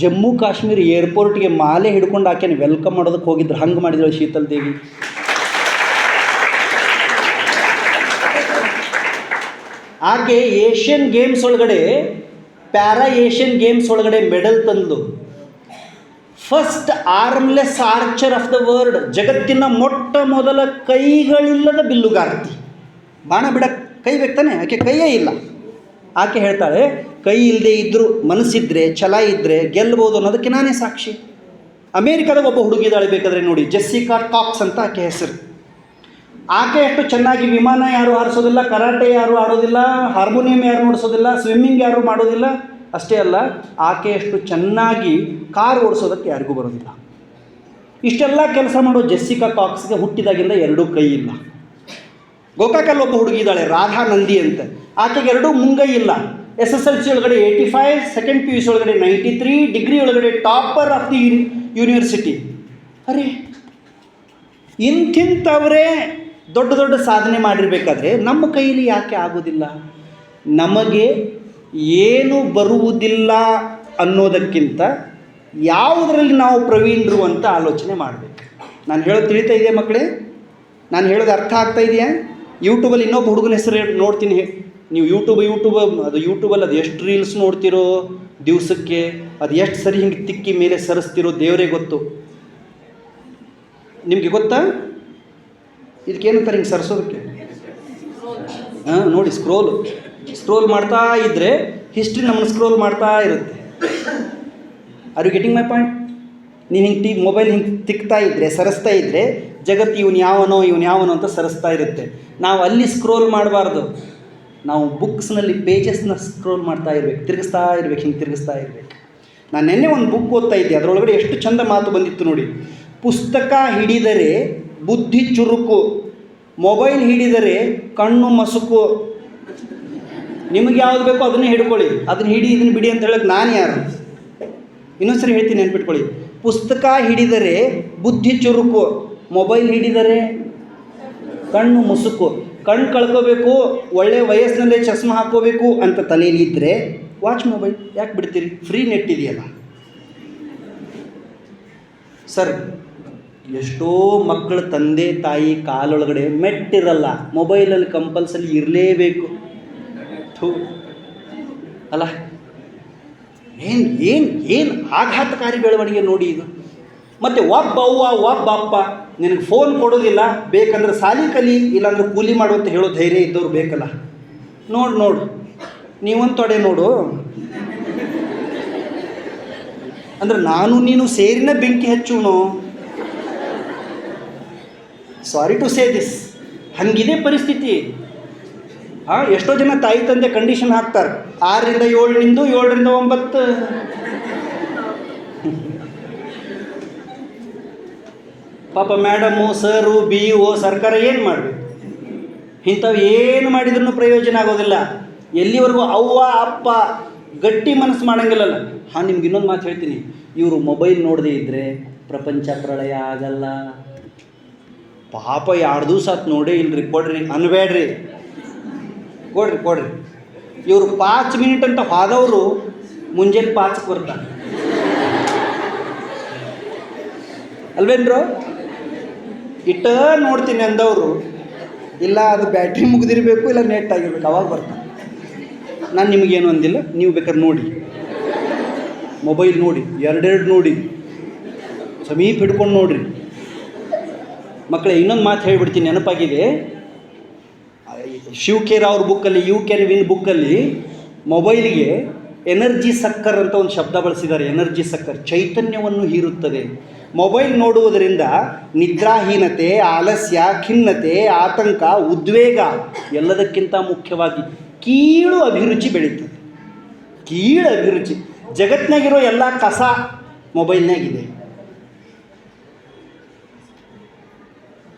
ಜಮ್ಮು ಕಾಶ್ಮೀರ ಏರ್ಪೋರ್ಟ್ಗೆ ಮಾಲೆ ಹಿಡ್ಕೊಂಡು ಆಕೆನ ವೆಲ್ಕಮ್ ಮಾಡೋದಕ್ಕೆ ಹೋಗಿದ್ರು. ಹಂಗೆ ಮಾಡಿದಳು ಶೀತಲ್ ದೇವಿ. ಆಕೆ ಏಷ್ಯನ್ ಗೇಮ್ಸ್ ಒಳಗಡೆ, ಪ್ಯಾರಾ ಏಷ್ಯನ್ ಗೇಮ್ಸ್ ಒಳಗಡೆ ಮೆಡಲ್ ತಂದು first armless archer of the world, ಜಗತ್ತಿನ ಮೊಟ್ಟ ಮೊದಲ ಕೈಗಳಿಲ್ಲದ ಬಿಲ್ಲುಗಾರ್ತಿ. ಬಾಣ ಬಿಡಕ್ಕೆ ಕೈ ಬೇಕಾನೆ, ಆಕೆ ಕೈಯೇ ಇಲ್ಲ. ಆಕೆ ಹೇಳ್ತಾಳೆ, ಕೈ ಇಲ್ಲದೆ ಇದ್ದರೂ ಮನಸ್ಸಿದ್ರೆ, ಛಲ ಇದ್ದರೆ ಗೆಲ್ಲಬಹುದು ಅನ್ನೋದಕ್ಕೆ ನಾನೇ ಸಾಕ್ಷಿ. ಅಮೇರಿಕಾದಾಗ ಒಬ್ಬ ಹುಡುಗಿದಾಳೆ, ಬೇಕಾದರೆ ನೋಡಿ, ಜೆಸ್ಸಿಕಾ ಕಾಕ್ಸ್ ಅಂತ ಆಕೆ ಹೆಸರು. ಆಕೆ ಅಷ್ಟು ಚೆನ್ನಾಗಿ ವಿಮಾನ ಯಾರು ಹಾರಿಸೋದಿಲ್ಲ, ಕರಾಟೆ ಯಾರು ಆಡೋದಿಲ್ಲ, ಹಾರ್ಮೋನಿಯಂ ಯಾರು ನುಡಿಸೋದಿಲ್ಲ, ಸ್ವಿಮ್ಮಿಂಗ್ ಯಾರು ಮಾಡೋದಿಲ್ಲ. ಅಷ್ಟೇ ಅಲ್ಲ, ಆಕೆ ಅಷ್ಟು ಚೆನ್ನಾಗಿ ಕಾರ್ ಓಡಿಸೋದಕ್ಕೆ ಯಾರಿಗೂ ಬರೋದಿಲ್ಲ. ಇಷ್ಟೆಲ್ಲ ಕೆಲಸ ಮಾಡೋ ಜೆಸ್ಸಿಕಾ ಕಾಕ್ಸ್ಗೆ ಹುಟ್ಟಿದಾಗಿಂದ 2 ಕೈ ಇಲ್ಲ. ಗೋಕಾಕಲ್ಲಿ ಒಬ್ಬ ಹುಡುಗಿ ಇದ್ದಾಳೆ, ರಾಧಾ ನಂದಿ ಅಂತ, ಆಕೆಗೆ 2 ಮುಂಗೈ ಇಲ್ಲ. SSLC ಒಳಗಡೆ 85, ಸೆಕೆಂಡ್ PUC ಒಳಗಡೆ 93, ಡಿಗ್ರಿ ಒಳಗಡೆ ಟಾಪರ್ ಆಫ್ ದಿ ಯೂನಿವರ್ಸಿಟಿ. ಅರೆ, ಇಂಥವರೇ ದೊಡ್ಡ ದೊಡ್ಡ ಸಾಧನೆ ಮಾಡಿರಬೇಕಾದ್ರೆ ನಮ್ಮ ಕೈಲಿ ಯಾಕೆ ಆಗೋದಿಲ್ಲ? ನಮಗೆ ಏನು ಬರುವುದಿಲ್ಲ ಅನ್ನೋದಕ್ಕಿಂತ ಯಾವುದರಲ್ಲಿ ನಾವು ಪ್ರವೀಣರು ಅಂತ ಆಲೋಚನೆ ಮಾಡಬೇಕು. ನಾನು ಹೇಳೋದು ತಿಳಿತಾ ಇದೆಯಾ ಮಕ್ಕಳೇ? ನಾನು ಹೇಳೋದು ಅರ್ಥ ಆಗ್ತಾ ಇದೆಯಾ? ಯೂಟ್ಯೂಬಲ್ಲಿ ಇನ್ನೊಬ್ಬ ಹುಡುಗನ ಹೆಸರು ನೋಡ್ತೀನಿ. ನೀವು ಯೂಟ್ಯೂಬಲ್ಲಿ ಅದು ಎಷ್ಟು ರೀಲ್ಸ್ ನೋಡ್ತಿರೋ ದಿವಸಕ್ಕೆ, ಅದು ಎಷ್ಟು ಸರಿ ಹಿಂಗೆ ತಿಕ್ಕಿ ಮೇಲೆ ಸರಿಸ್ತಿರೋ ದೇವರೇ ಗೊತ್ತು. ನಿಮಗೆ ಗೊತ್ತಾ ಇದಕ್ಕೇನಂತಾರೆ ಹಿಂಗೆ ಸರಿಸೋದಕ್ಕೆ? ನೋಡಿ, ಸ್ಕ್ರೋಲ್ ಮಾಡ್ತಾ ಇದ್ದರೆ ಹಿಸ್ಟ್ರಿ ನಮ್ಮನ್ನು ಸ್ಕ್ರೋಲ್ ಮಾಡ್ತಾ ಇರುತ್ತೆ. Are you getting my point? ನೀನು ಹಿಂಗೆ ಮೊಬೈಲ್ ಹಿಂಗೆ ತಿಕ್ತಾ ಇದ್ದರೆ, ಸರಿಸ್ತಾ ಇದ್ದರೆ ಜಗತ್ತು ಇವನು ಯಾವನೋ ಅಂತ ಸರಿಸ್ತಾ ಇರುತ್ತೆ. ನಾವು ಅಲ್ಲಿ ಸ್ಕ್ರೋಲ್ ಮಾಡಬಾರ್ದು, ನಾವು ಬುಕ್ಸ್ನಲ್ಲಿ ಪೇಜಸ್ನ ಸ್ಕ್ರೋಲ್ ಮಾಡ್ತಾ ಇರಬೇಕು, ತಿರುಗಿಸ್ತಾ ಇರಬೇಕು. ನಾನು ನಿನ್ನೆ ಒಂದು ಬುಕ್ ಓದ್ತಾ ಇದ್ದೆ, ಅದರೊಳಗಡೆ ಎಷ್ಟು ಚಂದ ಮಾತು ಬಂದಿತ್ತು ನೋಡಿ. ಪುಸ್ತಕ ಹಿಡಿದರೆ ಬುದ್ಧಿ ಚುರುಕು, ಮೊಬೈಲ್ ಹಿಡಿದರೆ ಕಣ್ಣು ಮಸುಕು. ನಿಮಗೆ ಯಾವುದು ಬೇಕೋ ಅದನ್ನೇ ಹಿಡ್ಕೊಳ್ಳಿ, ಅದನ್ನು ಹಿಡಿ ಇದನ್ನು ಬಿಡಿ ಅಂತ ಹೇಳೋಕ್ಕೆ ನಾನು ಯಾರು? ಇನ್ನೊಂದ್ಸರಿ ಹೇಳ್ತೀನಿ, ನೆನ್ಪಿಟ್ಕೊಳ್ಳಿ. ಪುಸ್ತಕ ಹಿಡಿದರೆ ಬುದ್ಧಿ ಚುರುಕು, ಮೊಬೈಲ್ ಹಿಡಿದರೆ ಕಣ್ಣು ಮುಸುಕು. ಕಣ್ಣು ಕಳ್ಕೋಬೇಕು, ಒಳ್ಳೆ ವಯಸ್ಸಿನಲ್ಲೇ ಚಸ್ಮಾ ಹಾಕ್ಕೋಬೇಕು ಅಂತ ತಲೆಯಲ್ಲಿ ಇದ್ದರೆ ವಾಚ್ ಮೊಬೈಲ್ ಯಾಕೆ ಬಿಡ್ತೀರಿ? ಫ್ರೀ ನೆಟ್ ಇದೆಯಲ್ಲ. ಸರ್, ಎಷ್ಟೋ ಮಕ್ಕಳ ತಂದೆ ತಾಯಿ ಕಾಲೊಳಗಡೆ ಮೆಟ್ಟಿರಲ್ಲ, ಮೊಬೈಲಲ್ಲಿ ಕಂಪಲ್ಸರಿ ಇರಲೇಬೇಕು. ಅಲ್ಲ, ಏನು ಏನು ಏನು ಆಘಾತಕಾರಿ ಬೆಳವಣಿಗೆ ನೋಡಿ ಇದು. ಮತ್ತು ಒಬ್ಬವ್ವ ಒಬ್ಬಪ್ಪ ನಿನಗೆ ಫೋನ್ ಕೊಡೋದಿಲ್ಲ, ಬೇಕಂದ್ರೆ ಸಾಲಿ ಕಲಿ, ಇಲ್ಲಾಂದ್ರೆ ಕೂಲಿ ಮಾಡುವಂತ ಹೇಳೋ ಧೈರ್ಯ ಇದ್ದವ್ರು ಬೇಕಲ್ಲ. ನೋಡು ನೀವೊಂದು ತೊಡೆ ನೋಡು, ಅಂದ್ರೆ ನಾನು ನೀನು ಸೇರಿನ ಬೆಂಕಿ ಹಚ್ಚುನು. ಸಾರಿ ಟು ಸೇ ದಿಸ್, ಹಂಗಿದೆ ಪರಿಸ್ಥಿತಿ. ಎಷ್ಟೋ ಜನ ತಾಯಿ ತಂದೆ ಕಂಡೀಷನ್ ಹಾಕ್ತಾರೆ, 6ರಿಂದ 7 ನಿಂದು, 7ರಿಂದ 9. ಪಾಪ ಮೇಡಮು, ಸರು, BO, ಸರ್ಕಾರ ಏನು ಮಾಡಬೇಕು? ಇಂಥವು ಏನು ಮಾಡಿದ್ರೂ ಪ್ರಯೋಜನ ಆಗೋದಿಲ್ಲ. ಎಲ್ಲಿವರೆಗೂ ಅವ್ವ ಅಪ್ಪ ಗಟ್ಟಿ ಮನಸ್ಸು ಮಾಡಂಗಿಲ್ಲಲ್ಲ. ನಿಮ್ಗೆ ಇನ್ನೊಂದು ಮಾತು ಹೇಳ್ತೀನಿ, ಇವರು ಮೊಬೈಲ್ ನೋಡದೇ ಇದ್ದರೆ ಪ್ರಪಂಚ ಪ್ರಳಯ ಆಗಲ್ಲ. ಪಾಪ 2 ದಿವಸ ಆತು ನೋಡೇ ಇಲ್ರಿ, ಕೊಡ್ರಿ ಅನ್ಬೇಡ್ರಿ, ಕೊಡ್ರಿ. ಇವರು 5 ಮಿನಿಟ್ ಅಂತ ಹೋದವರು ಮುಂಜಾನೆ 5ಕ್ಕೆ ಬರ್ತಾರೆ ಅಲ್ವೇನ್ರು? ಇಟ್ಟ ನೋಡ್ತೀನಿ ಅಂದವರು, ಇಲ್ಲ ಅದು ಬ್ಯಾಟ್ರಿ ಮುಗಿದಿರಬೇಕು, ಇಲ್ಲ ನೆಟ್ ಆಗಿರ್ಬೇಕು, ಅವಾಗ ಬರ್ತಾರೆ. ನಾನು ನಿಮಗೇನು ಅಂದಿಲ್ಲ, ನೀವು ಬೇಕಾದ್ರೆ ನೋಡಿ, ಮೊಬೈಲ್ ನೋಡಿ, 2 ನೋಡಿ, ಸಮೀಪ ಹಿಡ್ಕೊಂಡು ನೋಡಿರಿ ಮಕ್ಕಳೇ. ಇನ್ನೊಂದು ಮಾತು ಹೇಳಿಬಿಡ್ತೀನಿ, ನೆನಪಾಗಿದೆ. ಶಿವ್ ಕೆ ರಾವ್ ಅವ್ರ ಬುಕ್ಕಲ್ಲಿ, ಯು ಕ್ಯಾನ್ ವಿನ್ ಬುಕ್ಕಲ್ಲಿ ಮೊಬೈಲಿಗೆ ಎನರ್ಜಿ ಸಕ್ಕರ್ ಅಂತ ಒಂದು ಶಬ್ದ ಬಳಸಿದ್ದಾರೆ. ಎನರ್ಜಿ ಸಕ್ಕರ್ ಚೈತನ್ಯವನ್ನು ಹೀರುತ್ತದೆ. ಮೊಬೈಲ್ ನೋಡುವುದರಿಂದ ನಿದ್ರಾಹೀನತೆ, ಆಲಸ್ಯ, ಖಿನ್ನತೆ, ಆತಂಕ, ಉದ್ವೇಗ, ಎಲ್ಲದಕ್ಕಿಂತ ಮುಖ್ಯವಾಗಿ ಕೀಳು ಅಭಿರುಚಿ ಬೆಳೀತದೆ. ಕೀಳು ಅಭಿರುಚಿ. ಜಗತ್ತಿನಾಗಿರೋ ಎಲ್ಲ ಕಸ ಮೊಬೈಲ್ನಾಗಿದೆ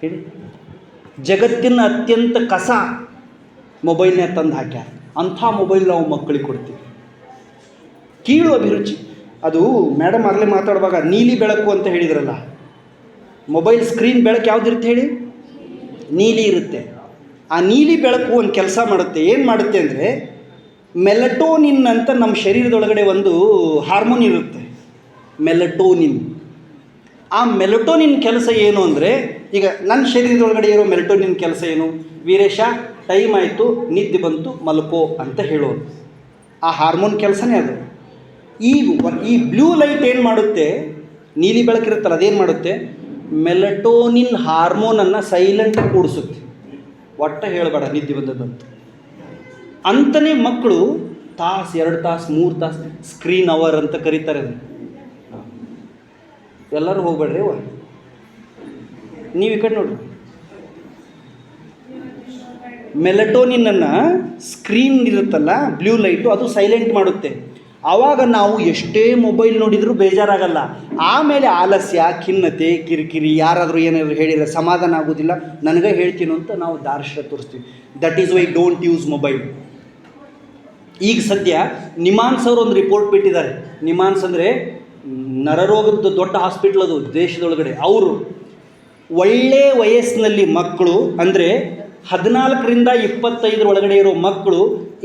ಹೇಳಿ. ಜಗತ್ತಿನ ಅತ್ಯಂತ ಕಸ ಮೊಬೈಲ್ನೇ ತಂದು ಹಾಕ್ಯಾರ. ಅಂಥ ಮೊಬೈಲ್ ನಾವು ಮಕ್ಕಳಿಗೆ ಕೊಡ್ತೀವಿ. ಕೀಳು ಅಭಿರುಚಿ. ಅದು ಮೇಡಮ್ ಆಗಲೇ ಮಾತಾಡುವಾಗ ನೀಲಿ ಬೆಳಕು ಅಂತ ಹೇಳಿದ್ರಲ್ಲ, ಮೊಬೈಲ್ ಸ್ಕ್ರೀನ್ ಬೆಳಕು ಯಾವುದಿರುತ್ತೆ ಹೇಳಿ? ನೀಲಿ ಇರುತ್ತೆ. ಆ ನೀಲಿ ಬೆಳಕು ಒಂದು ಕೆಲಸ ಮಾಡುತ್ತೆ. ಏನು ಮಾಡುತ್ತೆ ಅಂದರೆ, ಮೆಲಟೋನಿನ್ ಅಂತ ನಮ್ಮ ಶರೀರದೊಳಗಡೆ ಒಂದು ಹಾರ್ಮೋನ್ ಇರುತ್ತೆ, ಮೆಲಟೋನಿನ್. ಆ ಮೆಲಟೋನಿನ್ ಕೆಲಸ ಏನು ಅಂದರೆ, ಈಗ ನನ್ನ ಶರೀರದೊಳಗಡೆ ಇರೋ ಮೆಲಟೋನಿನ್ ಕೆಲಸ ಏನು? ವೀರೇಶ, ಟೈಮ್ ಆಯಿತು, ನಿದ್ದೆ ಬಂತು, ಮಲ್ಕೋ ಅಂತ ಹೇಳೋದು. ಆ ಹಾರ್ಮೋನ್ ಕೆಲಸನೇ ಅದು. ಈ ಬ್ಲೂ ಲೈಟ್ ಏನು ಮಾಡುತ್ತೆ, ನೀಲಿ ಬೆಳಕಿರುತ್ತಲ್ಲ, ಅದೇನು ಮಾಡುತ್ತೆ? ಮೆಲಟೋನಿನ್ ಹಾರ್ಮೋನನ್ನು ಸೈಲೆಂಟಾಗಿ ಕೂಡಿಸುತ್ತೆ. ಒಟ್ಟು ಹೇಳಬೇಡ ನಿದ್ದೆ ಬಂದದ್ದಂತ. ಅಂತಲೇ ಮಕ್ಕಳು ತಾಸು, 2 ತಾಸು, 3 ತಾಸು ಸ್ಕ್ರೀನ್ ಅವರ್ ಅಂತ ಕರೀತಾರೆ. ಅದು ಎಲ್ಲರೂ ಹೋಗ್ಬೇಡ್ರಿ ಅವ್ವ, ನೀವು ಈ ಕಡೆ ನೋಡ್ರಿ. ಮೆಲಟೋನಿನನ್ನು ಸ್ಕ್ರೀನ್ ಇರುತ್ತಲ್ಲ, ಬ್ಲೂ ಲೈಟು, ಅದು ಸೈಲೆಂಟ್ ಮಾಡುತ್ತೆ. ಆವಾಗ ನಾವು ಎಷ್ಟೇ ಮೊಬೈಲ್ ನೋಡಿದರೂ ಬೇಜಾರಾಗಲ್ಲ. ಆಮೇಲೆ ಆಲಸ್ಯ, ಖಿನ್ನತೆ, ಕಿರಿಕಿರಿ, ಯಾರಾದರೂ ಏನಾದರೂ ಹೇಳಿದರೆ ಸಮಾಧಾನ ಆಗೋದಿಲ್ಲ. ನನಗೆ ಹೇಳ್ತೀನೋ ಅಂತ ನಾವು ದಾರ್ಷ್ಟ್ಯ ತೋರಿಸ್ತೀವಿ. That is why don't use mobile. ಈಗ ಸದ್ಯ ನಿಮಾನ್ಸ್ ಅವರು ಒಂದು ರಿಪೋರ್ಟ್ ಬಿಟ್ಟಿದ್ದಾರೆ. ನಿಮಾನ್ಸ್ ಅಂದರೆ ನರರೋಗದ ದೊಡ್ಡ ಹಾಸ್ಪಿಟ್ಲ್ ಅದು ದೇಶದೊಳಗಡೆ. ಅವರು ಒಳ್ಳೆಯ ವಯಸ್ಸಿನಲ್ಲಿ ಮಕ್ಕಳು, ಅಂದರೆ 14ರಿಂದ 25 ಒಳಗಡೆ ಇರೋ ಮಕ್ಕಳು,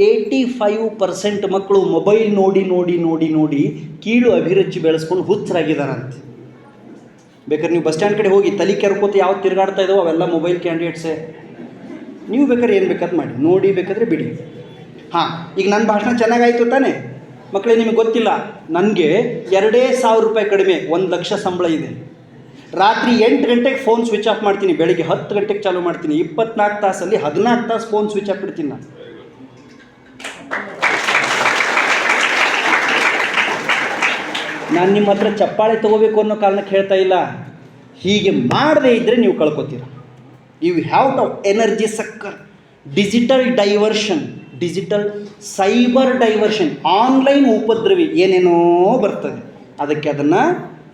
85% ಮಕ್ಕಳು ಮೊಬೈಲ್ ನೋಡಿ ನೋಡಿ ನೋಡಿ ನೋಡಿ ಕೀಳು ಅಭಿರುಚಿ ಬೆಳೆಸ್ಕೊಂಡು ಹುಚ್ಚರಾಗಿದ್ದಾರಂತೆ. ಬೇಕಾದ್ರೆ ನೀವು ಬಸ್ ಸ್ಟ್ಯಾಂಡ್ ಕಡೆ ಹೋಗಿ ತಲೆ ಕೆರ್ಕೋತ ಯಾವ್ದು ತಿರುಗಾಡ್ತಾ ಇದ್ದಾವೆ ಅವೆಲ್ಲ ಮೊಬೈಲ್ ಕ್ಯಾಂಡಿಡೇಟ್ಸೇ. ನೀವು ಬೇಕಾದ್ರೆ ಏನು ಬೇಕಾದ್ರೆ ಮಾಡಿ, ನೋಡಿ ಬೇಕಾದ್ರೆ ಬಿಡಿ. ಈಗ ನನ್ನ ಭಾಷಣ ಚೆನ್ನಾಗಾಯಿತು ತಾನೇ ಮಕ್ಕಳೇ? ನಿಮಗೆ ಗೊತ್ತಿಲ್ಲ, ನನಗೆ 2,000 ರೂಪಾಯಿ ಕಡಿಮೆ 1 ಲಕ್ಷ ಸಂಬಳ ಇದೆ. ರಾತ್ರಿ 8 ಗಂಟೆಗೆ ಫೋನ್ ಸ್ವಿಚ್ ಆಫ್ ಮಾಡ್ತೀನಿ, ಬೆಳಿಗ್ಗೆ 10 ಗಂಟೆಗೆ ಚಾಲೂ ಮಾಡ್ತೀನಿ. 24 ತಾಸಲ್ಲಿ 14 ತಾಸು ಫೋನ್ ಸ್ವಿಚ್ ಆಫ್ ಇಡ್ತೀನಿ ನಾನು ನಿಮ್ಮ ಹತ್ರ ಚಪ್ಪಾಳೆ ತೊಗೋಬೇಕು ಅನ್ನೋ ಕಾರಣಕ್ಕೆ ಹೇಳ್ತಾ ಇಲ್ಲ. ಹೀಗೆ ಮಾಡದೇ ಇದ್ದರೆ ನೀವು ಕಳ್ಕೊತೀರ. You have to energy sucker, digital diversion, digital cyber diversion, online ಉಪದ್ರವಿ ಏನೇನೋ ಬರ್ತದೆ, ಅದಕ್ಕೆ ಅದನ್ನು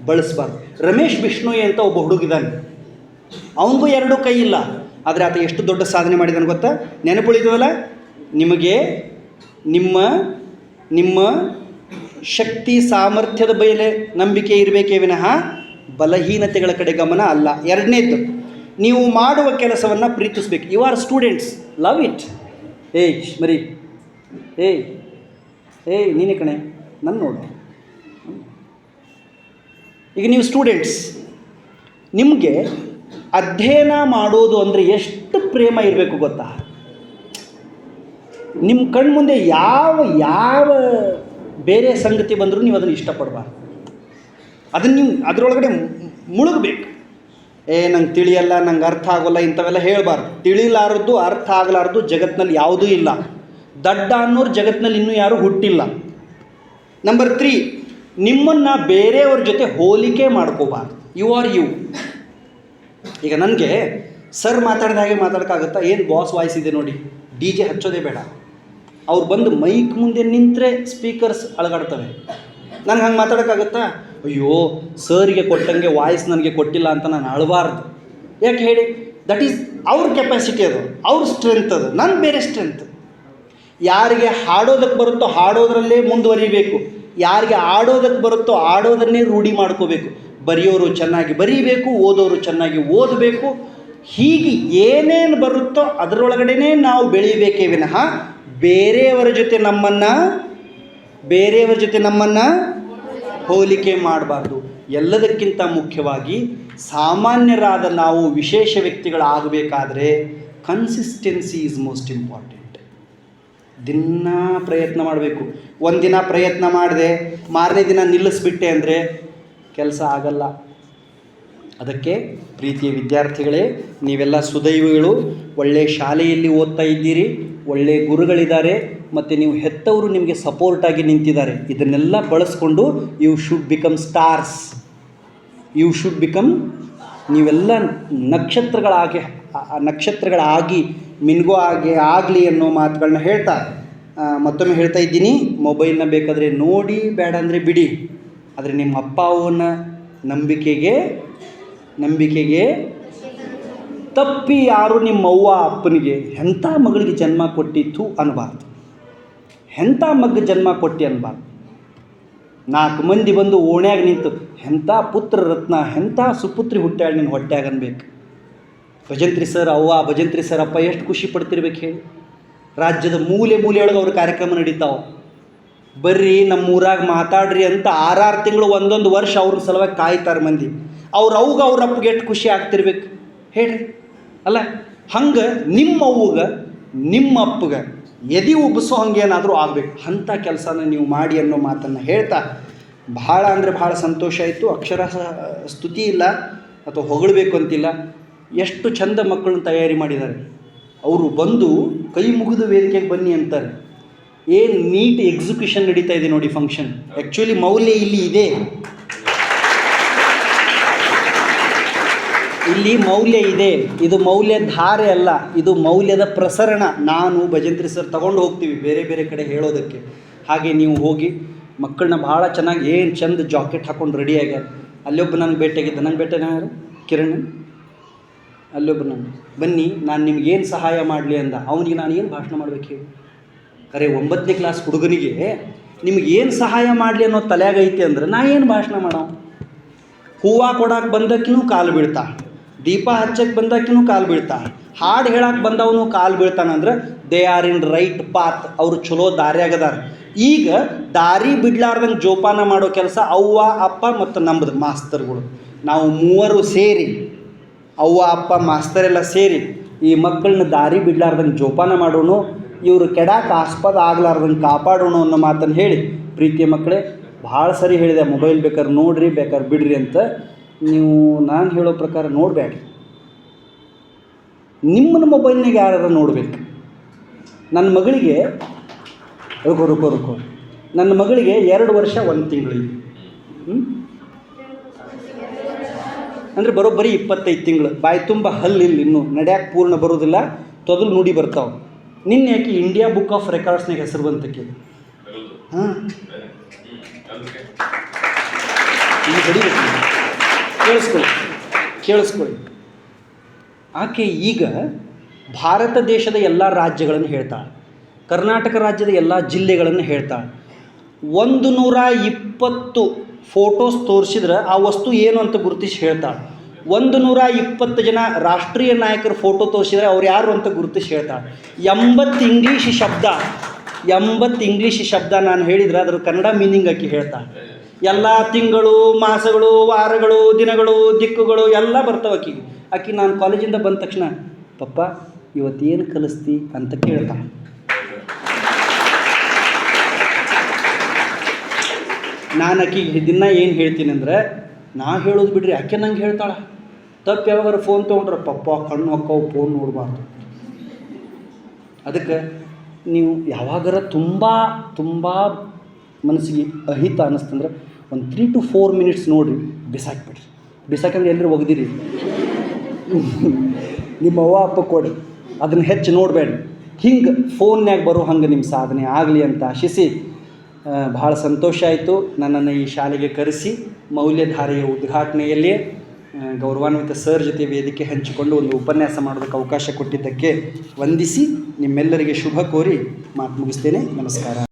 ಬಳಸಬಾರ್ದು. ರಮೇಶ್ ಬಿಷ್ಣೋಯ್ ಅಂತ ಒಬ್ಬ ಹುಡುಗಿದ್ದಾನೆ, ಅವನಿಗೂ 2 ಕೈ ಇಲ್ಲ. ಆದರೆ ಆತ ಎಷ್ಟು ದೊಡ್ಡ ಸಾಧನೆ ಮಾಡಿದಾನೆ ಗೊತ್ತಾ? ನೆನಪುಳಿದವಲ್ಲ ನಿಮಗೆ, ನಿಮ್ಮ ಶಕ್ತಿ ಸಾಮರ್ಥ್ಯದ ಮೇಲೆ ನಂಬಿಕೆ ಇರಬೇಕೇ ವಿನಃ ಬಲಹೀನತೆಗಳ ಕಡೆ ಗಮನ ಅಲ್ಲ. 2ನೇದ್ದು, ನೀವು ಮಾಡುವ ಕೆಲಸವನ್ನು ಪ್ರೀತಿಸಬೇಕು. You are students, love it. ಮರಿ ನೀನೇ ಕಣೆ, ನನ್ನ ನೋಡು. ಈಗ ನೀವು ಸ್ಟೂಡೆಂಟ್ಸ್, ನಿಮಗೆ ಅಧ್ಯಯನ ಮಾಡೋದು ಅಂದರೆ ಎಷ್ಟು ಪ್ರೇಮ ಇರಬೇಕು ಗೊತ್ತಾ? ನಿಮ್ಮ ಕಣ್ಣು ಮುಂದೆ ಯಾವ ಬೇರೆ ಸಂಗತಿ ಬಂದರೂ ನೀವು ಅದನ್ನು ಇಷ್ಟಪಡಬಾರ್ದು. ಅದನ್ನು ನೀವು ಅದರೊಳಗಡೆ ಮುಳುಗಬೇಕು. ನಂಗೆ ತಿಳಿಯಲ್ಲ, ನಂಗೆ ಅರ್ಥ ಆಗೋಲ್ಲ, ಇಂಥವೆಲ್ಲ ಹೇಳಬಾರ್ದು. ತಿಳಿಲಾರದ್ದು, ಅರ್ಥ ಆಗಲಾರ್ದು ಜಗತ್ತಿನಲ್ಲಿ ಯಾವುದೂ ಇಲ್ಲ. ದಡ್ಡ ಅನ್ನೋರು ಜಗತ್ತಿನಲ್ಲಿ ಇನ್ನೂ ಯಾರೂ ಹುಟ್ಟಿಲ್ಲ. ನಂಬರ್ 3, ನಿಮ್ಮನ್ನು ಬೇರೆಯವ್ರ ಜೊತೆ ಹೋಲಿಕೆ ಮಾಡ್ಕೋಬಾರ್ದು. You are you. ಈಗ ನನಗೆ ಸರ್ ಮಾತಾಡಿದ ಹಾಗೆ ಮಾತಾಡೋಕ್ಕಾಗುತ್ತಾ? ಏನು ಬಾಸ್ ವಾಯ್ಸ್ ಇದೆ ನೋಡಿ, DJ ಹಚ್ಚೋದೇ ಬೇಡ. ಅವ್ರು ಬಂದು ಮೈಕ್ ಮುಂದೆ ನಿಂತರೆ ಸ್ಪೀಕರ್ಸ್ ಅಳಗಾಡ್ತವೆ. ನನಗೆ ಹಂಗೆ ಮಾತಾಡೋಕ್ಕಾಗುತ್ತಾ? ಅಯ್ಯೋ ಸರಿಗೆ ಕೊಟ್ಟಂಗೆ ವಾಯ್ಸ್ ನನಗೆ ಕೊಟ್ಟಿಲ್ಲ ಅಂತ ನಾನು ಅಳಬಾರ್ದು. ಯಾಕೆ ಹೇಳಿ? ದಟ್ ಈಸ್ ಅವ್ರ ಕೆಪಾಸಿಟಿ, ಅದು ಅವ್ರ ಸ್ಟ್ರೆಂತ್, ಅದು ನನ್ನ ಬೇರೆ ಸ್ಟ್ರೆಂತ್. ಯಾರಿಗೆ ಹಾಡೋದಕ್ಕೆ ಬರುತ್ತೋ ಹಾಡೋದ್ರಲ್ಲೇ ಮುಂದುವರಿಬೇಕು, ಯಾರಿಗೆ ಆಡೋದಕ್ಕೆ ಬರುತ್ತೋ ಆಡೋದನ್ನೇ ರೂಢಿ ಮಾಡ್ಕೋಬೇಕು. ಬರೆಯೋರು ಚೆನ್ನಾಗಿ ಬರೀಬೇಕು, ಓದೋರು ಚೆನ್ನಾಗಿ ಓದಬೇಕು. ಹೀಗೆ ಏನೇನು ಬರುತ್ತೋ ಅದರೊಳಗಡೆ ನಾವು ಬೆಳೀಬೇಕೇ ವಿನಃ ಬೇರೆಯವರ ಜೊತೆ ನಮ್ಮನ್ನು ಹೋಲಿಕೆ ಮಾಡಬಾರ್ದು. ಎಲ್ಲದಕ್ಕಿಂತ ಮುಖ್ಯವಾಗಿ ಸಾಮಾನ್ಯರಾದ ನಾವು ವಿಶೇಷ ವ್ಯಕ್ತಿಗಳಾಗಬೇಕಾದ್ರೆ ಕನ್ಸಿಸ್ಟೆನ್ಸಿ ಈಸ್ ಮೋಸ್ಟ್ ಇಂಪಾರ್ಟೆಂಟ್. ದಿನ ಪ್ರಯತ್ನ ಮಾಡಬೇಕು. ಒಂದಿನ ಪ್ರಯತ್ನ ಮಾಡಿದೆ, ಮಾರನೇ ದಿನ ನಿಲ್ಲಿಸ್ಬಿಟ್ಟೆ ಅಂದರೆ ಕೆಲಸ ಆಗಲ್ಲ. ಅದಕ್ಕೆ ಪ್ರೀತಿಯ ವಿದ್ಯಾರ್ಥಿಗಳೇ, ನೀವೆಲ್ಲ ಸುದೈವಿಗಳು. ಒಳ್ಳೆಯ ಶಾಲೆಯಲ್ಲಿ ಓದ್ತಾ ಇದ್ದೀರಿ, ಒಳ್ಳೆಯ ಗುರುಗಳಿದ್ದಾರೆ, ಮತ್ತು ನೀವು ಹೆತ್ತವರು ನಿಮಗೆ ಸಪೋರ್ಟಾಗಿ ನಿಂತಿದ್ದಾರೆ. ಇದನ್ನೆಲ್ಲ ಬಳಸ್ಕೊಂಡು ಯು ಶುಡ್ ಬಿಕಮ್ ಸ್ಟಾರ್ಸ್. ನೀವೆಲ್ಲ ನಕ್ಷತ್ರಗಳಾಗಿ ಮಿನ್ಗೋ ಆಗಲಿ ಅನ್ನೋ ಮಾತುಗಳನ್ನ ಹೇಳ್ತಾ ಮತ್ತೊಮ್ಮೆ ಹೇಳ್ತಾ ಇದ್ದೀನಿ. ಮೊಬೈಲ್ನ ಬೇಕಾದರೆ ನೋಡಿ, ಬೇಡ ಅಂದರೆ ಬಿಡಿ. ಆದರೆ ನಿಮ್ಮ ಅಪ್ಪ ಅವನ ನಂಬಿಕೆಗೆ ತಪ್ಪಿ ಯಾರು ನಿಮ್ಮ ಅವ್ವ ಅಪ್ಪನಿಗೆ ಎಂಥ ಮಗಳಿಗೆ ಜನ್ಮ ಕೊಟ್ಟಿತ್ತು ಅನ್ನಬಾರ್ದು. ಎಂಥ ಮಗ ಜನ್ಮ ಕೊಟ್ಟಿ ಅನ್ನಬಾರ್ದು. 4 ಮಂದಿ ಬಂದು ಓಣ್ಯಾಗ ನಿಂತು ಎಂಥ ಪುತ್ರ ರತ್ನ, ಎಂಥ ಸುಪುತ್ರಿ ಹುಟ್ಟ್ಯಾಳ ನಿನ್ನ ಹೊಟ್ಟ್ಯಾಗ ಅನ್ಬೇಕು. ಭಜಂತ್ರಿ ಸರ್ ಅವ್ವ, ಭಜಂತ್ರಿ ಸರ್ ಅಪ್ಪ ಎಷ್ಟು ಖುಷಿ ಪಡ್ತಿರ್ಬೇಕು ಹೇಳಿ. ರಾಜ್ಯದ ಮೂಲೆಯೊಳಗೆ ಅವ್ರ ಕಾರ್ಯಕ್ರಮ ನಡೀತಾವೆ. ಬರ್ರಿ ನಮ್ಮೂರಾಗ ಮಾತಾಡ್ರಿ ಅಂತ 6 ತಿಂಗಳು 1 ವರ್ಷ ಅವ್ರ ಸಲುವಾಗಿ ಕಾಯ್ತಾರೆ ಮಂದಿ. ಅವ್ರ ಅಪ್ಪಗೆ ಎಷ್ಟು ಖುಷಿ ಆಗ್ತಿರ್ಬೇಕು ಹೇಳ್ರಿ. ಅಲ್ಲ, ಹಂಗೆ ನಿಮ್ಮ ಅವ್ವಗೆ ನಿಮ್ಮ ಅಪ್ಪಗೆ ಎದೆ ಉಬ್ಬಿಸೋ ಹಂಗೇನಾದರೂ ಆಗಬೇಕು. ಅಂಥ ಕೆಲಸನ ನೀವು ಮಾಡಿ ಅನ್ನೋ ಮಾತನ್ನು ಹೇಳ್ತಾ ಭಾಳ ಅಂದರೆ ಭಾಳ ಸಂತೋಷ ಆಯಿತು. ಅಕ್ಷರಶಃ ಸ್ತುತಿ ಇಲ್ಲ ಅಥವಾ ಹೊಗಳಬೇಕು ಅಂತಿಲ್ಲ. ಎಷ್ಟು ಚಂದ ಮಕ್ಕಳನ್ನ ತಯಾರಿ ಮಾಡಿದ್ದಾರೆ. ಅವರು ಬಂದು ಕೈ ಮುಗಿದು ವೇದಿಕೆಗೆ ಬನ್ನಿ ಅಂತಾರೆ. ಏನು ನೀಟ್ ಎಕ್ಸಿಕ್ಯೂಷನ್ ನಡೀತಾ ಇದೆ ನೋಡಿ ಫಂಕ್ಷನ್. ಆ್ಯಕ್ಚುಲಿ ಮೌಲ್ಯ ಇಲ್ಲಿ ಇದೆ, ಇಲ್ಲಿ ಮೌಲ್ಯ ಇದೆ. ಇದು ಮೌಲ್ಯ ಧಾರೆ ಅಲ್ಲ, ಇದು ಮೌಲ್ಯದ ಪ್ರಸರಣ. ನಾನು ಭಜಂತ್ರಿ ಸರ್ ತಗೊಂಡು ಹೋಗ್ತೀವಿ ಬೇರೆ ಬೇರೆ ಕಡೆ ಹೇಳೋದಕ್ಕೆ. ಹಾಗೆ ನೀವು ಹೋಗಿ ಮಕ್ಕಳನ್ನ ಭಾಳ ಚೆನ್ನಾಗಿ ಏನು ಚಂದ ಜಾಕೆಟ್ ಹಾಕ್ಕೊಂಡು ರೆಡಿ ಆಗ್ಯಾರ. ಅಲ್ಲೊಬ್ಬ ನನಗೆ ಭೇಟಿಯಾಗಿದ್ದ. ನಂಗೆ ಭೇಟಿನ ಯಾರು? ಕಿರಣ್. ಅಲ್ಲೊಬ್ಬ ನಾನು ಬನ್ನಿ ನಾನು ನಿಮ್ಗೇನು ಸಹಾಯ ಮಾಡಲಿ ಅಂದ. ಅವನಿಗೆ ನಾನು ಏನು ಭಾಷಣ ಮಾಡ್ಬೇಕು ಹೇಳಿ? ಅರೆ 9ನೇ ಕ್ಲಾಸ್ ಹುಡುಗನಿಗೆ ನಿಮಗೇನು ಸಹಾಯ ಮಾಡಲಿ ಅನ್ನೋ ತಲೆಯಾಗೈತೆ ಅಂದ್ರೆ ನಾ ಏನು ಭಾಷಣ ಮಾಡೋ? ಹೂವು ಕೊಡಕ್ಕೆ ಬಂದಕ್ಕಿನೂ ಕಾಲು ಬೀಳ್ತಾ, ದೀಪ ಹಚ್ಚಕ್ಕೆ ಬಂದಕ್ಕಿನೂ ಕಾಲು ಬೀಳ್ತಾ, ಹಾಡು ಹೇಳಕ್ಕೆ ಬಂದವನು ಕಾಲು ಬೀಳ್ತಾನಂದ್ರೆ they are in right path. ಅವರು ಚಲೋ ದಾರಿಯಾಗದಾರ. ಈಗ ದಾರಿ ಬಿಡ್ಲಾರ್ದಂಗೆ ಜೋಪಾನ ಮಾಡೋ ಕೆಲಸ ಅವ್ವ ಅಪ್ಪ ಮತ್ತು ನಮ್ಮದು ಮಾಸ್ತರ್ಗಳು. ನಾವು 3 ಸೇರಿ, ಅವ್ವ ಅಪ್ಪ ಮಾಸ್ತರೆಲ್ಲ ಸೇರಿ ಈ ಮಕ್ಕಳನ್ನ ದಾರಿ ಬಿಡ್ಲಾರ್ದಂಗೆ ಜೋಪಾನ ಮಾಡೋಣ, ಇವರು ಕೆಡಕ್ಕೆ ಆಸ್ಪದ ಆಗ್ಲಾರ್ದಂಗೆ ಕಾಪಾಡೋಣ ಅನ್ನೋ ಮಾತನ್ನು ಹೇಳಿ, ಪ್ರೀತಿಯ ಮಕ್ಕಳೇ ಭಾಳ ಸರಿ ಹೇಳಿದೆ, ಮೊಬೈಲ್ ಬೇಕಾದ್ರೆ ನೋಡಿರಿ ಬೇಕಾದ್ರೆ ಬಿಡ್ರಿ ಅಂತ. ನೀವು ನಾನು ಹೇಳೋ ಪ್ರಕಾರ ನೋಡಬೇಡಿ. ನಿಮ್ಮನ್ನ ಮೊಬೈಲ್ನಾಗ ಯಾರು ನೋಡಬೇಕು. ನನ್ನ ಮಗಳಿಗೆ ರುಕೋ ನನ್ನ ಮಗಳಿಗೆ 2 ವರ್ಷ 1 ತಿಂಗಳು ಅಂದರೆ ಬರೋಬ್ಬರಿ 25 ತಿಂಗಳು. ಬಾಯಿ ತುಂಬ ಹಲ್ಲಿಲ್ಲ, ಇನ್ನೂ ನಡೆಯಕ್ಕೆ ಪೂರ್ಣ ಬರೋದಿಲ್ಲ, ತೊದಲು ನುಡಿ ಬರ್ತಾವೆ. ನಿನ್ನೆ ಯಾಕೆ ಇಂಡಿಯಾ ಬುಕ್ ಆಫ್ ರೆಕಾರ್ಡ್ಸ್ನಾಗ ಹೆಸರು ಬಂತಕ್ಕೆ. ಹಾಂ, ಇಲ್ಲಿ ಬಡಿಬೇಕು. ಕೇಳಿಸ್ಕೊಳ್ಳಿ. ಆಕೆ ಈಗ ಭಾರತ ದೇಶದ ಎಲ್ಲ ರಾಜ್ಯಗಳನ್ನು ಹೇಳ್ತಾಳೆ, ಕರ್ನಾಟಕ ರಾಜ್ಯದ ಎಲ್ಲ ಜಿಲ್ಲೆಗಳನ್ನು ಹೇಳ್ತಾಳೆ. 120 ಫೋಟೋಸ್ ತೋರಿಸಿದ್ರೆ ಆ ವಸ್ತು ಏನು ಅಂತ ಗುರುತಿಸಿ ಹೇಳ್ತಾಳೆ. 120 ಜನ ರಾಷ್ಟ್ರೀಯ ನಾಯಕರ ಫೋಟೋ ತೋರಿಸಿದ್ರೆ ಅವ್ರು ಯಾರು ಅಂತ ಗುರುತಿಸಿ ಹೇಳ್ತಾಳೆ. 80 ಇಂಗ್ಲೀಷ್ ಶಬ್ದ ನಾನು ಹೇಳಿದರೆ ಅದರ ಕನ್ನಡ ಮೀನಿಂಗ್ ಆಕಿ ಹೇಳ್ತಾಳೆ. ಎಲ್ಲ ತಿಂಗಳು, ಮಾಸಗಳು, ವಾರಗಳು, ದಿನಗಳು, ದಿಕ್ಕುಗಳು ಎಲ್ಲ ಬರ್ತಾವೆ ಆಕಿ ನಾನು ಕಾಲೇಜಿಂದ ಬಂದ ತಕ್ಷಣ ಪಪ್ಪ ಇವತ್ತೇನು ಕಲಿಸ್ತಿ ಅಂತ ಕೇಳ್ತಾಳೆ. ನಾನು ಆಕಿಗೆ ದಿನ ಏನು ಹೇಳ್ತೀನಿ ಅಂದ್ರೆ, ನಾ ಹೇಳೋದು ಬಿಡ್ರಿ ಆಕೆ ನಂಗೆ ಹೇಳ್ತಾಳೆ, ತಪ್ಪು ಯಾವಾಗಾರು ಫೋನ್ ತೊಗೊಂಡ್ರೆ ಪಪ್ಪ ಕಣ್ಣು ಹೊಕ್ಕವು ಫೋನ್ ನೋಡಬಾರ್ದು. ಅದಕ್ಕೆ ನೀವು ಯಾವಾಗಾರ ತುಂಬ ಮನಸ್ಸಿಗೆ ಅಹಿತ ಅನ್ನಿಸ್ತಂದ್ರೆ ಒಂದು 3 to 4 ಮಿನಿಟ್ಸ್ ನೋಡಿರಿ, ಬಿಸಾಕ್ಬಿಡ್ರಿ. ಬಿಸಾಕಂದ್ರೆ ಎಲ್ಲರೂ ಒಗ್ದಿರಿ, ನಿಮ್ಮ ಅವ್ವ ಅಪ್ಪ ಕೊಡಿ, ಅದನ್ನು ಹೆಚ್ಚು ನೋಡಬೇಡ್ರಿ. ಹಿಂಗೆ ಫೋನ್ಯಾಗ ಬರೋ ಹಂಗೆ ನಿಮ್ಮ ಸಾಧನೆ ಆಗಲಿ ಅಂತ ಆಶಿಸಿ, ಭಾಳ ಸಂತೋಷ ಆಯಿತು ನನ್ನನ್ನು ಈ ಶಾಲೆಗೆ ಕರೆಸಿ ಮೌಲ್ಯಧಾರೆಯ ಉದ್ಘಾಟನೆಯಲ್ಲಿ ಗೌರವಾನ್ವಿತ ಸರ್ ಜೊತೆ ವೇದಿಕೆ ಹಂಚಿಕೊಂಡು ಒಂದು ಉಪನ್ಯಾಸ ಮಾಡೋದಕ್ಕೆ ಅವಕಾಶ ಕೊಟ್ಟಿದ್ದಕ್ಕೆ ವಂದಿಸಿ ನಿಮ್ಮೆಲ್ಲರಿಗೆ ಶುಭ ಕೋರಿ ಮಾತು ಮುಗಿಸ್ತೇನೆ. ನಮಸ್ಕಾರ.